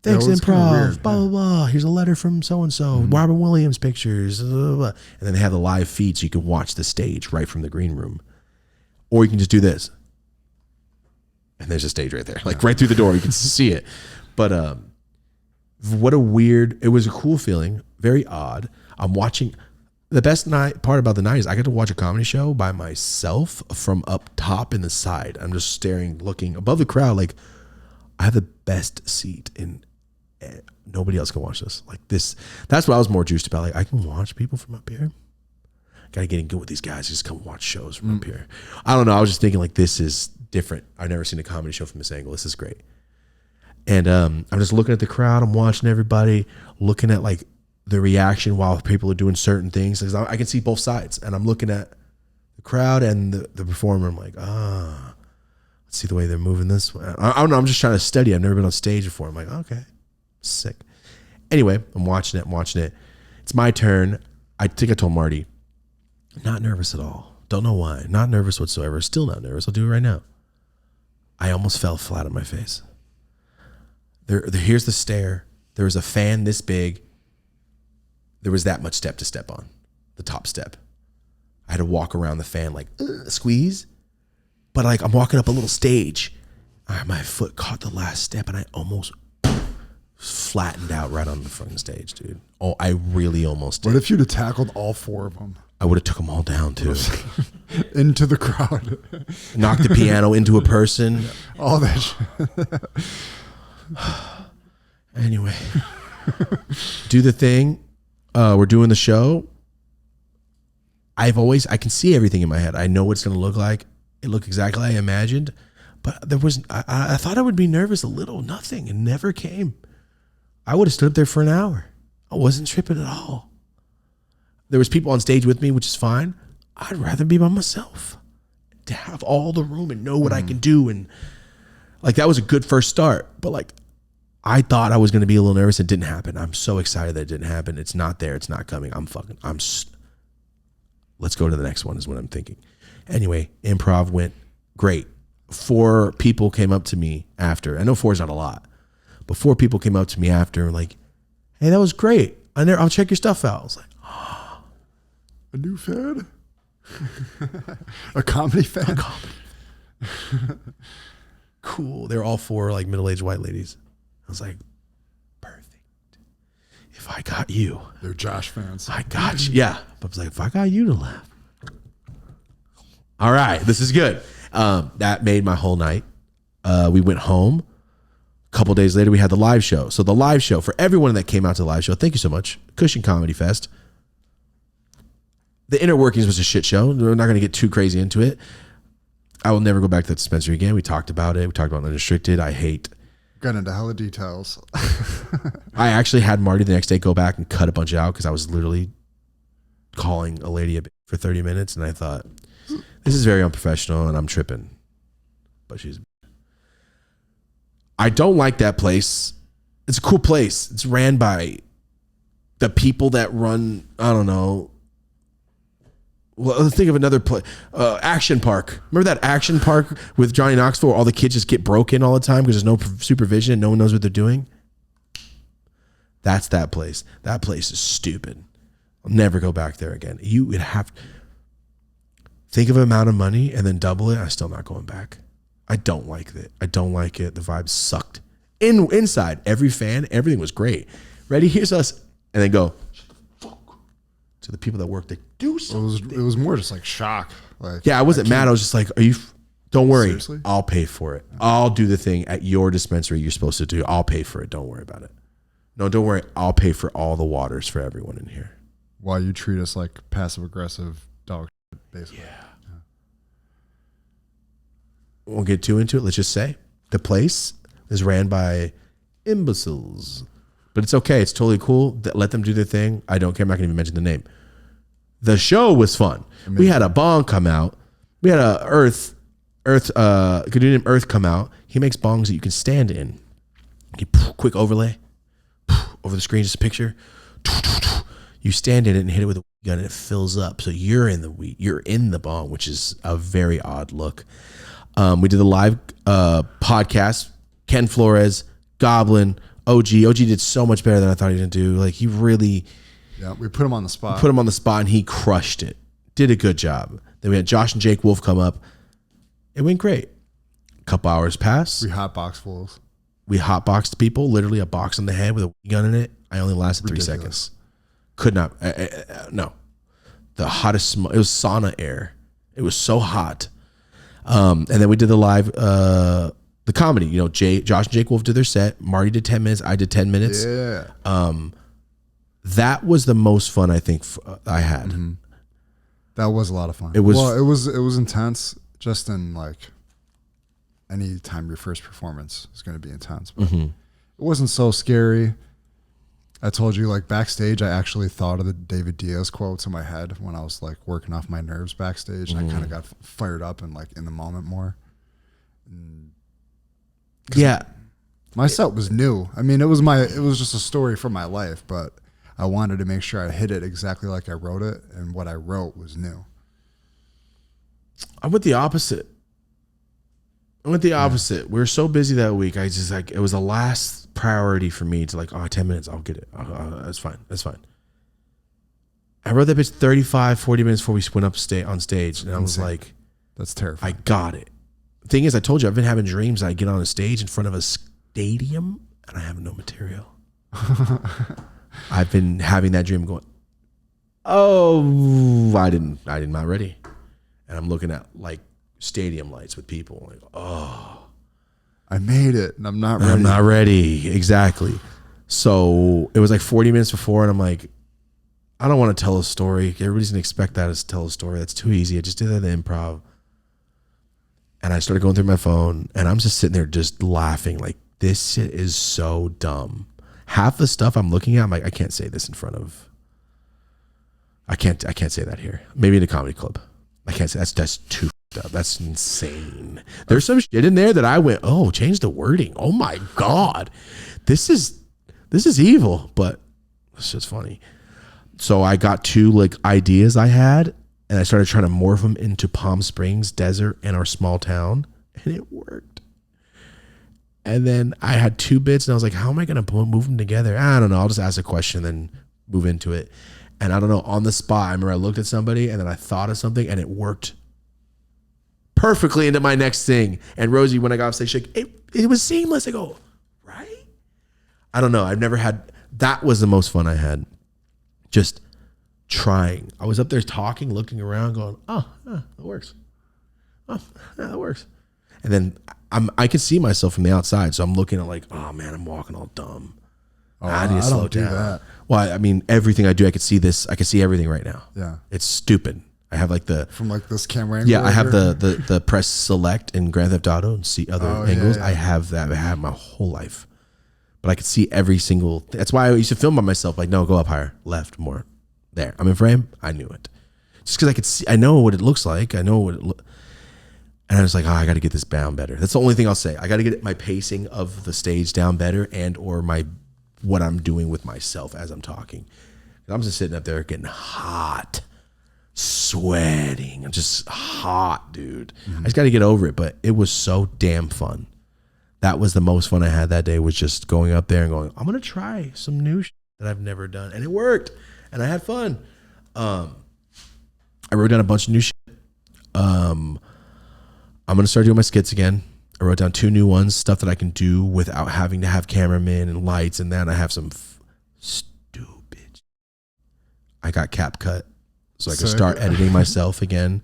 thanks Improv, weird, blah, blah, blah. Here's a letter from so-and-so, Robin Williams pictures, blah, blah, blah. And then they have the live feed so you can watch the stage right from the green room. Or you can just do this. And there's a stage right there. Like right through the door, you can see it. But what a weird, it was a cool feeling, very odd. I'm watching, the best part about the night is I got to watch a comedy show by myself from up top in the side. I'm just staring, looking above the crowd like I have the best seat in nobody else can watch this. Like this, that's what I was more juiced about. Like I can watch people from up here. Gotta get in good with these guys. Just come watch shows from up here. I don't know. I was just thinking like this is different. I've never seen a comedy show from this angle. This is great. And I'm just looking at the crowd. I'm watching everybody, looking at like the reaction while people are doing certain things. Because I can see both sides. And I'm looking at the crowd and the performer. I'm like, let's see the way they're moving this way. I don't know. I'm just trying to study. I've never been on stage before. I'm like, okay, sick. Anyway, I'm watching it. It's my turn. I think I told Marty, not nervous at all. Don't know why. Not nervous whatsoever. Still not nervous. I'll do it right now. I almost fell flat on my face. Here's the stair. There was a fan this big. There was that much step to step on, the top step. I had to walk around the fan like, squeeze. But like I'm walking up a little stage. My foot caught the last step and I almost flattened out right on the front stage, dude. Oh, I really almost did. What if you'd have tackled all four of them? I would have took them all down too. Into the crowd. Knocked the piano into a person. All that shit. Anyway. Do the thing. We're doing the show. I can see everything in my head. I know what it's going to look like. It looked exactly like I imagined. But I thought I would be nervous a little. Nothing. It never came. I would have stood there for an hour. I wasn't tripping at all. There was people on stage with me, which is fine. I'd rather be by myself. To have all the room and know what I can do. And like that was a good first start. But like I thought I was going to be a little nervous. It didn't happen. I'm so excited that it didn't happen. It's not there. It's not coming. Let's go to the next one is what I'm thinking. Anyway, improv went great. 4 people came up to me after. I know 4 is not a lot. But 4 people came up to me after and were like, hey, that was great. I'll check your stuff out. I was like, oh. A new fan? A comedy fan? Cool. They were all 4 like middle-aged white ladies. I was like, perfect. If I got you. They're Josh fans. I got you. Yeah. But I was like, if I got you to laugh. All right. This is good. That made my whole night. We went home. A couple days later, we had the live show. So the live show, for everyone that came out to the live show, thank you so much. Cushing Comedy Fest. The inner workings was a shit show. We're not going to get too crazy into it. I will never go back to that dispensary again. We talked about it. We talked about Unrestricted. I hate. Got into hella details. I actually had Marty the next day go back and cut a bunch out because I was literally calling a lady a bitch for 30 minutes. And I thought, this is very unprofessional and I'm tripping. But I don't like that place It's a cool place. It's ran by the people that run, I don't know. Well, let's think of another place. Action Park. Remember that Action Park with Johnny Knoxville where all the kids just get broken all the time because there's no supervision and no one knows what they're doing? That's that place. That place is stupid. I'll never go back there again. You would have to think of an amount of money and then double it. I'm still not going back. I don't like it. I don't like it. The vibe sucked. Inside, every fan, everything was great. Ready? Here's us. And then go to the people that work there. Do something. It was more just like shock. Like, yeah, I wasn't mad. I was just like, don't worry. Seriously? I'll pay for it. I'll do the thing at your dispensary you're supposed to do. I'll pay for it. Don't worry about it. No, don't worry. I'll pay for all the waters for everyone in here. While you treat us like passive aggressive dog shit, basically. Yeah. Won't get too into it. Let's just say the place is ran by imbeciles. But it's okay. It's totally cool. Let them do their thing. I don't care. I'm not going to even mention the name. The show was fun. Amazing. We had a bong come out. We had a Earth come out. He makes bongs that you can stand in. Quick overlay. Over the screen, just a picture. You stand in it and hit it with a gun and it fills up. So you're in the bong, which is a very odd look. We did the live podcast. Ken Flores, Goblin, OG did so much better than I thought he did do. Like he really, yeah. We put him on the spot. Put him on the spot, and he crushed it. Did a good job. Then we had Josh and Jake Wolf come up. It went great. A couple hours passed. We hotbox fools. We hotboxed people. Literally a box on the head with a gun in it. I only lasted Ridiculous. 3 seconds. Could not. No. The hottest. It was sauna air. It was so hot. And then we did the live. The comedy, you know, Josh and Jake Wolf did their set. Marty did 10 minutes. I did 10 minutes. Yeah. That was the most fun I think I had. Mm-hmm. That was a lot of fun. It was. Well, it was intense. Just in like any time your first performance is going to be intense, but it wasn't so scary. I told you, like backstage, I actually thought of the David Diaz quotes in my head when I was like working off my nerves backstage, and I kind of got fired up and like in the moment more. Yeah, my set was new. I mean, it was just a story from my life, but I wanted to make sure I hit it exactly like I wrote it, and what I wrote was new. I went the opposite. We were so busy that week. I just like it was the last priority for me to like, 10 minutes, I'll get it. That's fine. I wrote that bitch 35, 40 minutes before we went up on stage, and I was like, that's terrifying. I got it. Thing is, I told you I've been having dreams. I get on a stage in front of a stadium and I have no material. I've been having that dream going, I'm not ready. And I'm looking at like stadium lights with people like, I made it and I'm not ready. I'm not ready. Exactly. So it was like 40 minutes before and I'm like, I don't want to tell a story. Everybody's gonna expect that to tell a story. That's too easy. I just did that in Improv. And I started going through my phone and I'm just sitting there just laughing like this shit is so dumb. Half the stuff I'm looking at, I'm like, I can't say this in front of. I can't say that here. Maybe in a comedy club. I can't say that's too up. That's insane. There's some shit in there that I went, change the wording. Oh my God. This is evil, but it's just funny. So I got two like ideas I had and I started trying to morph them into Palm Springs desert and our small town, and it worked. And then I had two bits and I was like, how am I going to move them together? I don't know. I'll just ask a question, then move into it. And I don't know, on the spot, I remember I looked at somebody and then I thought of something and it worked perfectly into my next thing. And Rosie, when I got off stage, she's like, it was seamless. I go, right? I don't know. I've never had, that was the most fun I had. Just trying. I was up there talking, looking around, going, that works. That works. And then I can see myself from the outside. So I'm looking at like, oh man, I'm walking all dumb. I need to slow down. That. Well, I mean, everything I do, I could see this. I can see everything right now. Yeah. It's stupid. I have like from like this camera angle. Yeah, I have the press select in Grand Theft Auto and see other angles. Yeah. I have that. I have my whole life. But I could see every single that's why I used to film by myself. Like, no, go up higher, left, more. There. I'm in frame. I knew it. Just because I could see, I know what it looks like. I know what it And I was like, oh, I got to get this down better. That's the only thing I'll say. I got to get my pacing of the stage down better, and or what I'm doing with myself as I'm talking. I'm just sitting up there getting hot, sweating. I'm just hot, dude. I just got to get over it. But it was so damn fun. That was the most fun I had that day, was just going up there and going, I'm going to try some new shit that I've never done. And it worked. And I had fun. I wrote down a bunch of new shit. I'm going to start doing my skits again. I wrote down 2 new ones, stuff that I can do without having to have cameramen and lights. And then I have some stupid. I got CapCut so I can start editing myself again.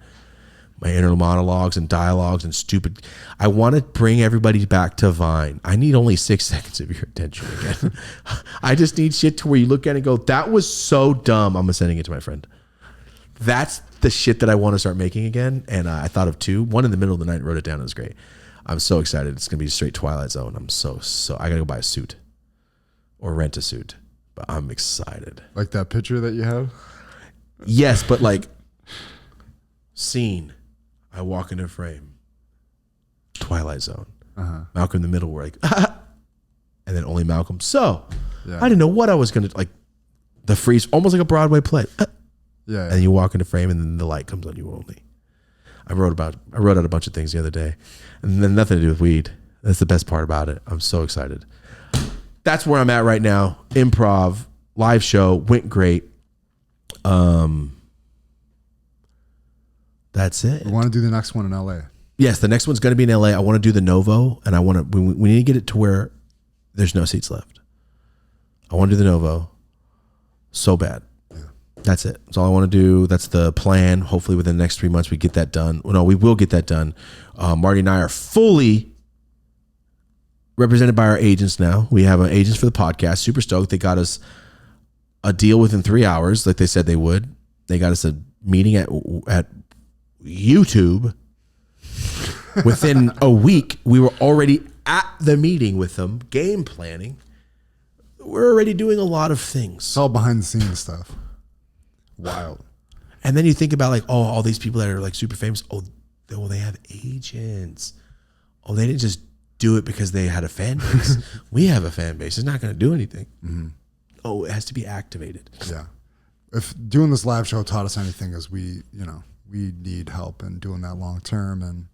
My inner monologues and dialogues and stupid. I want to bring everybody back to Vine. I need only 6 seconds of your attention again. I just need shit to where you look at it and go, that was so dumb. I'm sending it to my friend. That's the shit that I want to start making again. And I thought of 2. One in the middle of the night, wrote it down. It was great. I'm so excited. It's going to be straight Twilight Zone. I'm so I got to go buy a suit or rent a suit. But I'm excited. Like that picture that you have? Yes, but like scene. I walk into a frame. Twilight Zone. Malcolm in the middle. We're like, and then only Malcolm. So I didn't know what I was going to, like the freeze, almost like a Broadway play. Yeah. And you walk into frame and then the light comes on you only. I wrote out a bunch of things the other day, and then nothing to do with weed. That's the best part about it. I'm so excited. That's where I'm at right now. Improv, live show, went great. That's it. We want to do the next one in LA. Yes, the next one's going to be in LA. I want to do the Novo, and I want to. We need to get it to where there's no seats left. I want to do the Novo so bad. Yeah. That's it. That's all I want to do. That's the plan. Hopefully, within the next 3 months, we get that done. Well, no, we will get that done. Marty and I are fully represented by our agents now. We have agents for the podcast. Super stoked. They got us a deal within 3 hours, like they said they would. They got us a meeting at YouTube. Within a week, we were already at the meeting with them, game planning. We're already doing a lot of things. It's all behind the scenes stuff. Wild. And then you think about like, oh, all these people that are like super famous. Oh, they have agents. Oh, they didn't just do it because they had a fan base. We have a fan base. It's not going to do anything. Mm-hmm. Oh, it has to be activated. Yeah. If doing this live show taught us anything, is we need help in doing that long term and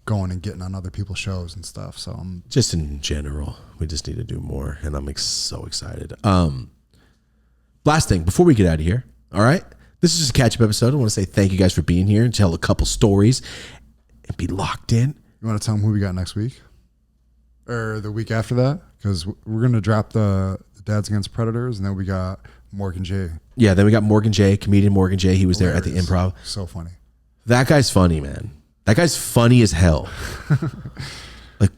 going and getting on other people's shows and stuff. So just in general, we just need to do more, and I'm so excited. Last thing before we get out of here, all right? This is just a catch-up episode. I want to say thank you guys for being here and tell a couple stories and be locked in. You want to tell them who we got next week or the week after that? Because we're going to drop the Dads Against Predators, and then we got Morgan J. Yeah, then we got Morgan J, comedian Morgan J. He was hilarious. There at the Improv. So funny. That guy's funny, man. That guy's funny as hell. Like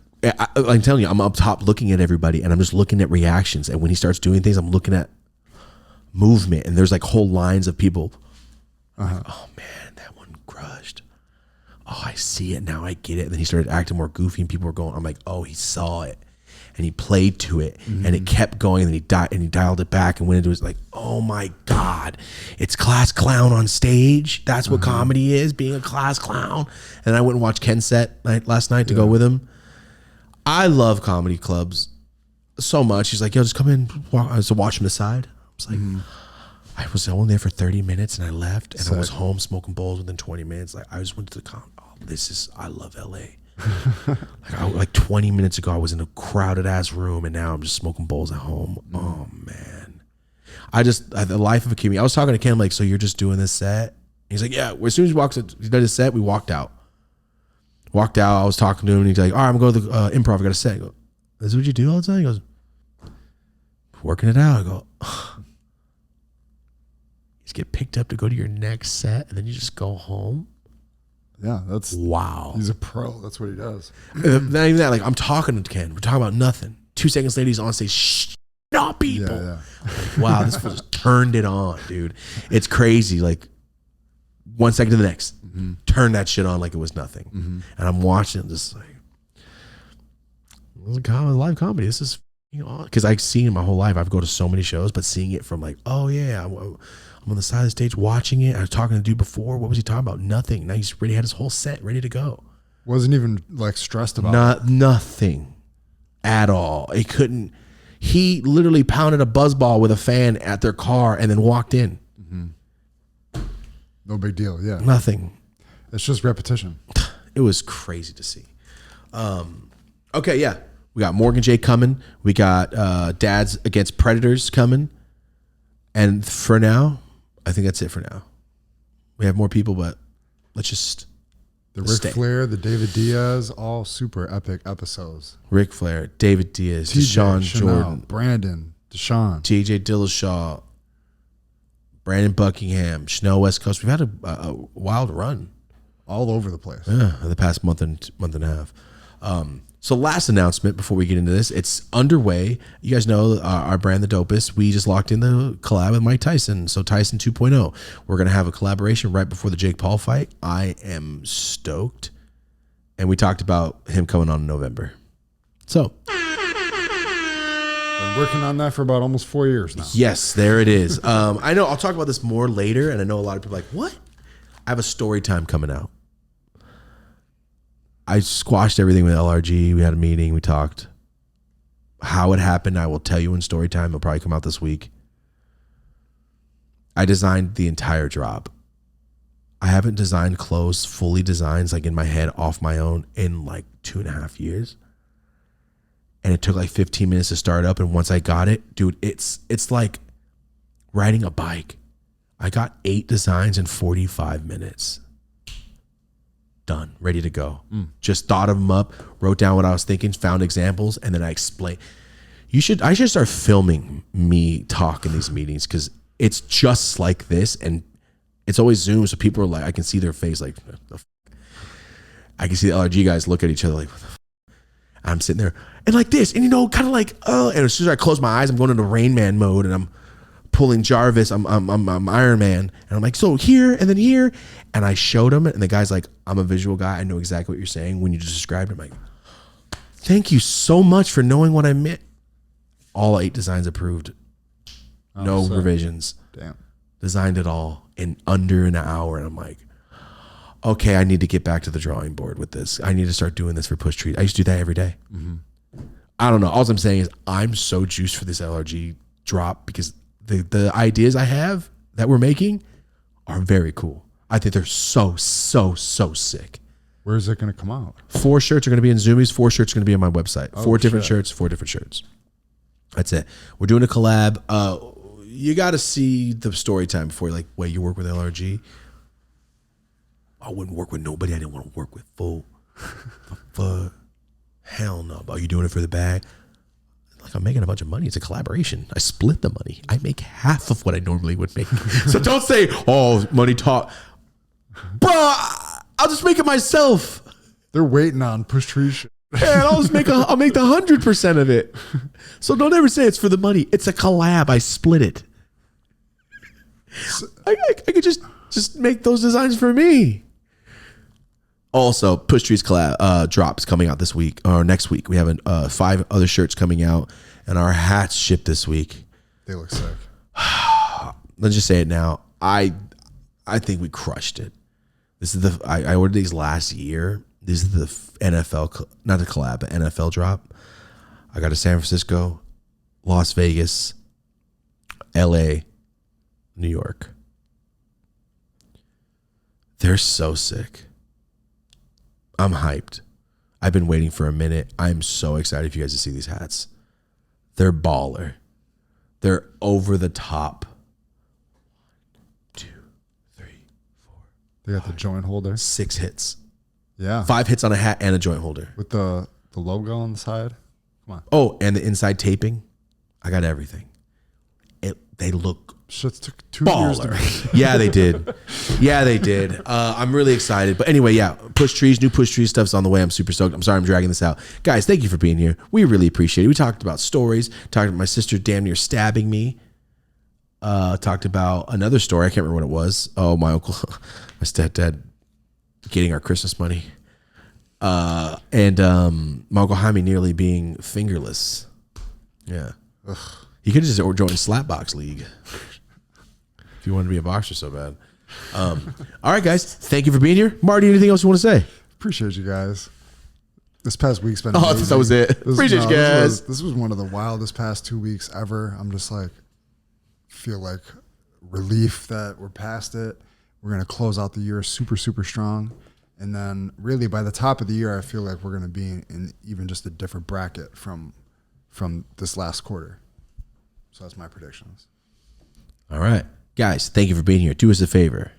I'm telling you, I'm up top looking at everybody, and I'm just looking at reactions. And when he starts doing things, I'm looking at movement, and there's like whole lines of people. Like, oh man, that one crushed. Oh, I see it now. I get it. And then he started acting more goofy, and people were going. I'm like, oh, he saw it, and he played to it, and it kept going. And then he dialed it back and went into it. Like, oh my god, it's class clown on stage. That's what comedy is, being a class clown. And then I went and watched Ken's set last night to go with him. I love comedy clubs so much. He's like, yo, just come in. I was watching the side. I was like, I was only there for 30 minutes and I left, and I was home smoking bowls within 20 minutes. Like I just went to the I love LA. like 20 minutes ago, I was in a crowded ass room, and now I'm just smoking bowls at home. Oh man. The life of a comedian. I was talking to Ken, like, so you're just doing this set? He's like, yeah. As soon as he did his set, we walked out. I was talking to him, and he's like, all right, I'm going to go to the Improv. I got a set. I go, this is what you do all the time? He goes, working it out. I go, you just get picked up to go to your next set, and then you just go home? Yeah, that's wow. He's a pro. That's what he does. Not even that. Like I'm talking to Ken. We're talking about nothing. 2 seconds later, he's on stage. Shh, not people. Yeah. Like, wow, this fool just turned it on, dude. It's crazy. Like 1 second to the next, turn that shit on like it was nothing. And I'm watching it, just like live comedy. This is because I've seen it my whole life. I've go to so many shows, but seeing it from like, oh yeah, I'm on the side of the stage watching it. I was talking to the dude before. What was he talking about? Nothing. Now he's already had his whole set ready to go. Wasn't even like stressed about nothing at all. It couldn't. He literally pounded a buzzball with a fan at their car and then walked in. No big deal. Yeah. Nothing. It's just repetition. It was crazy to see. Okay, yeah. We got Morgan J coming. We got Dads Against Predators coming. And for now, I think that's it for now. We have more people, but let's just... The Ric Flair, the David Diaz, all super epic episodes. Ric Flair, David Diaz, Deshaun Jordan, Brandon, Deshaun, TJ Dillashaw, Brandon Buckingham, Chanel West Coast. We've had a wild run. All over the place. Yeah, the past month and a half. So last announcement before we get into this, it's underway. You guys know our brand, The Dopest. We just locked in the collab with Mike Tyson. So Tyson 2.0. We're going to have a collaboration right before the Jake Paul fight. I am stoked. And we talked about him coming on in November. So. Been working on that for about almost 4 years now. Yes, there it is. I know I'll talk about this more later. And I know a lot of people are like, what? I have a story time coming out. I squashed everything with LRG. We had a meeting. We talked. How it happened, I will tell you in story time. It'll probably come out this week. I designed the entire drop. I haven't designed clothes, fully designs, like in my head, off my own, in like 2.5 years. And it took like 15 minutes to start up. And once I got it, dude, it's like riding a bike. I got 8 designs in 45 minutes. Done, ready to go. Just thought of them up, wrote down what I was thinking, found examples, and then I explained. I should start filming me talk in these meetings because it's just like this, and it's always Zoom, so people are like, I can see their face like, I can see the LRG guys look at each other like, what the f-? I'm sitting there and like this, and kind of like, and as soon as I close my eyes, I'm going into Rain Man mode, and I'm pulling Jarvis, I'm Iron Man, and I'm like, so here and then here, and I showed him, and the guy's like, I'm a visual guy, I know exactly what you're saying when you just described it. I'm like, thank you so much for knowing what I meant. All 8 designs approved, no revisions. Damn, designed it all in under an hour, and I'm like, okay, I need to get back to the drawing board with this. I need to start doing this for Push Trees. I used to do that every day. I don't know. All I'm saying is I'm so juiced for this LRG drop because the ideas I have that we're making are very cool. I think they're so sick. Where is it going to come out? 4 shirts are going to be in Zoomies. 4 shirts are going to be on my website. 4 different shirts, 4 different shirts. That's it. We're doing a collab. You got to see the story time before like, wait, you work with LRG? I wouldn't work with nobody I didn't want to work with. Full. Fuck. Hell no. Are you doing it for the bag? Like, I'm making a bunch of money. It's a collaboration. I split the money. I make half of what I normally would make. So don't say, oh, money talk. Bro, I'll just make it myself. They're waiting on Push Trees. Yeah, I'll make the 100% of it. So don't ever say it's for the money. It's a collab. I split it. I could just make those designs for me. Also, Push Trees collab drops coming out this week or next week. We have 5 other shirts coming out, and our hats ship this week. They look sick. Let's just say it now. I think we crushed it. This is I ordered these last year. This is the NFL, not a collab, but NFL drop. I got to San Francisco, Las Vegas, LA, New York. They're so sick. I'm hyped. I've been waiting for a minute. I'm so excited for you guys to see these hats. They're baller. They're over the top. 1, 2, 3, 4. They got the joint holder. 6 hits. Yeah. 5 hits on a hat and a joint holder. With the logo on the side. Come on. Oh, and the inside taping. I got everything. They look shit took 2 years to baller. Yeah, they did. Yeah, they did. I'm really excited. But anyway, yeah, Push Trees, new Push Trees stuff's on the way. I'm super stoked. I'm sorry I'm dragging this out. Guys, thank you for being here. We really appreciate it. We talked about stories, talked about my sister damn near stabbing me. Talked about another story. I can't remember what it was. Oh, my uncle, my stepdad getting our Christmas money. And my Uncle Jaime nearly being fingerless. Yeah. Ugh. He could have just joined Slapbox League if you wanted to be a boxer so bad. All right, guys. Thank you for being here. Marty, anything else you want to say? Appreciate you guys. This past week's been Oh, amazing. I thought that was it. Appreciate you guys. This was one of the wildest past 2 weeks ever. I'm just like, feel like relief that we're past it. We're going to close out the year super, super strong. And then really by the top of the year, I feel like we're going to be in even just a different bracket from this last quarter. So that's my predictions. All right. Guys, thank you for being here. Do us a favor.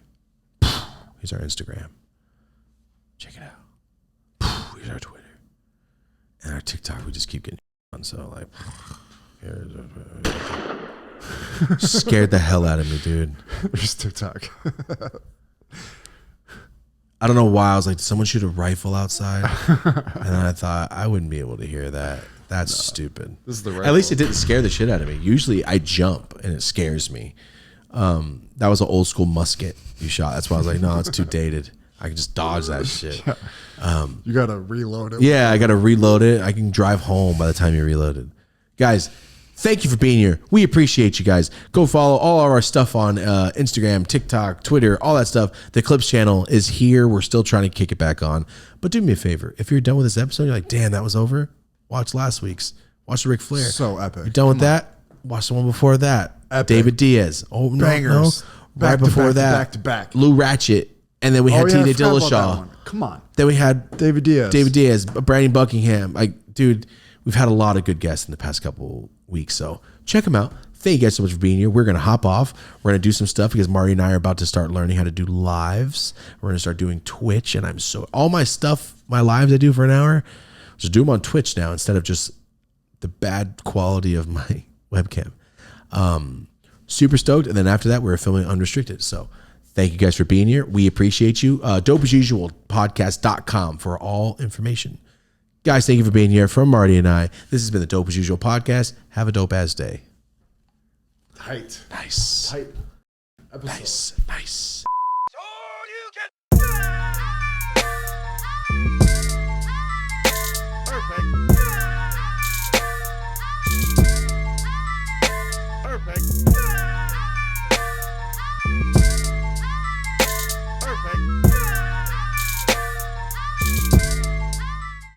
Here's our Instagram. Check it out. Here's our Twitter. And our TikTok, we just keep getting on. So, like, scared the hell out of me, dude. There's TikTok. I don't know why. I was like, did someone shoot a rifle outside? And then I thought, I wouldn't be able to hear that. That's stupid. This is the rifle. At least it didn't scare the shit out of me. Usually I jump and it scares me. That was an old school musket you shot. That's why I was like, no, it's too dated. I can just dodge that shit. You got to reload it. Yeah, I got to reload it. I can drive home by the time you reload it. Guys, thank you for being here. We appreciate you guys. Go follow all of our stuff on Instagram, TikTok, Twitter, all that stuff. The Clips channel is here. We're still trying to kick it back on. But do me a favor. If you're done with this episode, you're like, damn, that was over. Watch last week's. Watch the Ric Flair. So epic. You're done with that? Watch the one before that. Epic. David Diaz. Oh, no. Bangers. No. Right before that. Back to back. Lou Ratchet. And then we had Tina Dillashaw. Come on. Then we had David Diaz. Brandon Buckingham. Like, dude, we've had a lot of good guests in the past couple weeks. So check them out. Thank you guys so much for being here. We're going to hop off. We're going to do some stuff because Marty and I are about to start learning how to do lives. We're going to start doing Twitch. And all my stuff, my lives I do for an hour, just do them on Twitch now instead of just the bad quality of my webcam. Super stoked. And then after that, we're filming Unrestricted. So thank you guys for being here. We appreciate you. Dope as usual podcast.com for all information. Guys, thank you for being here. From Marty and I, this has been the Dope as Usual podcast. Have a dope ass day. Tight. Nice. Tight episode. Nice.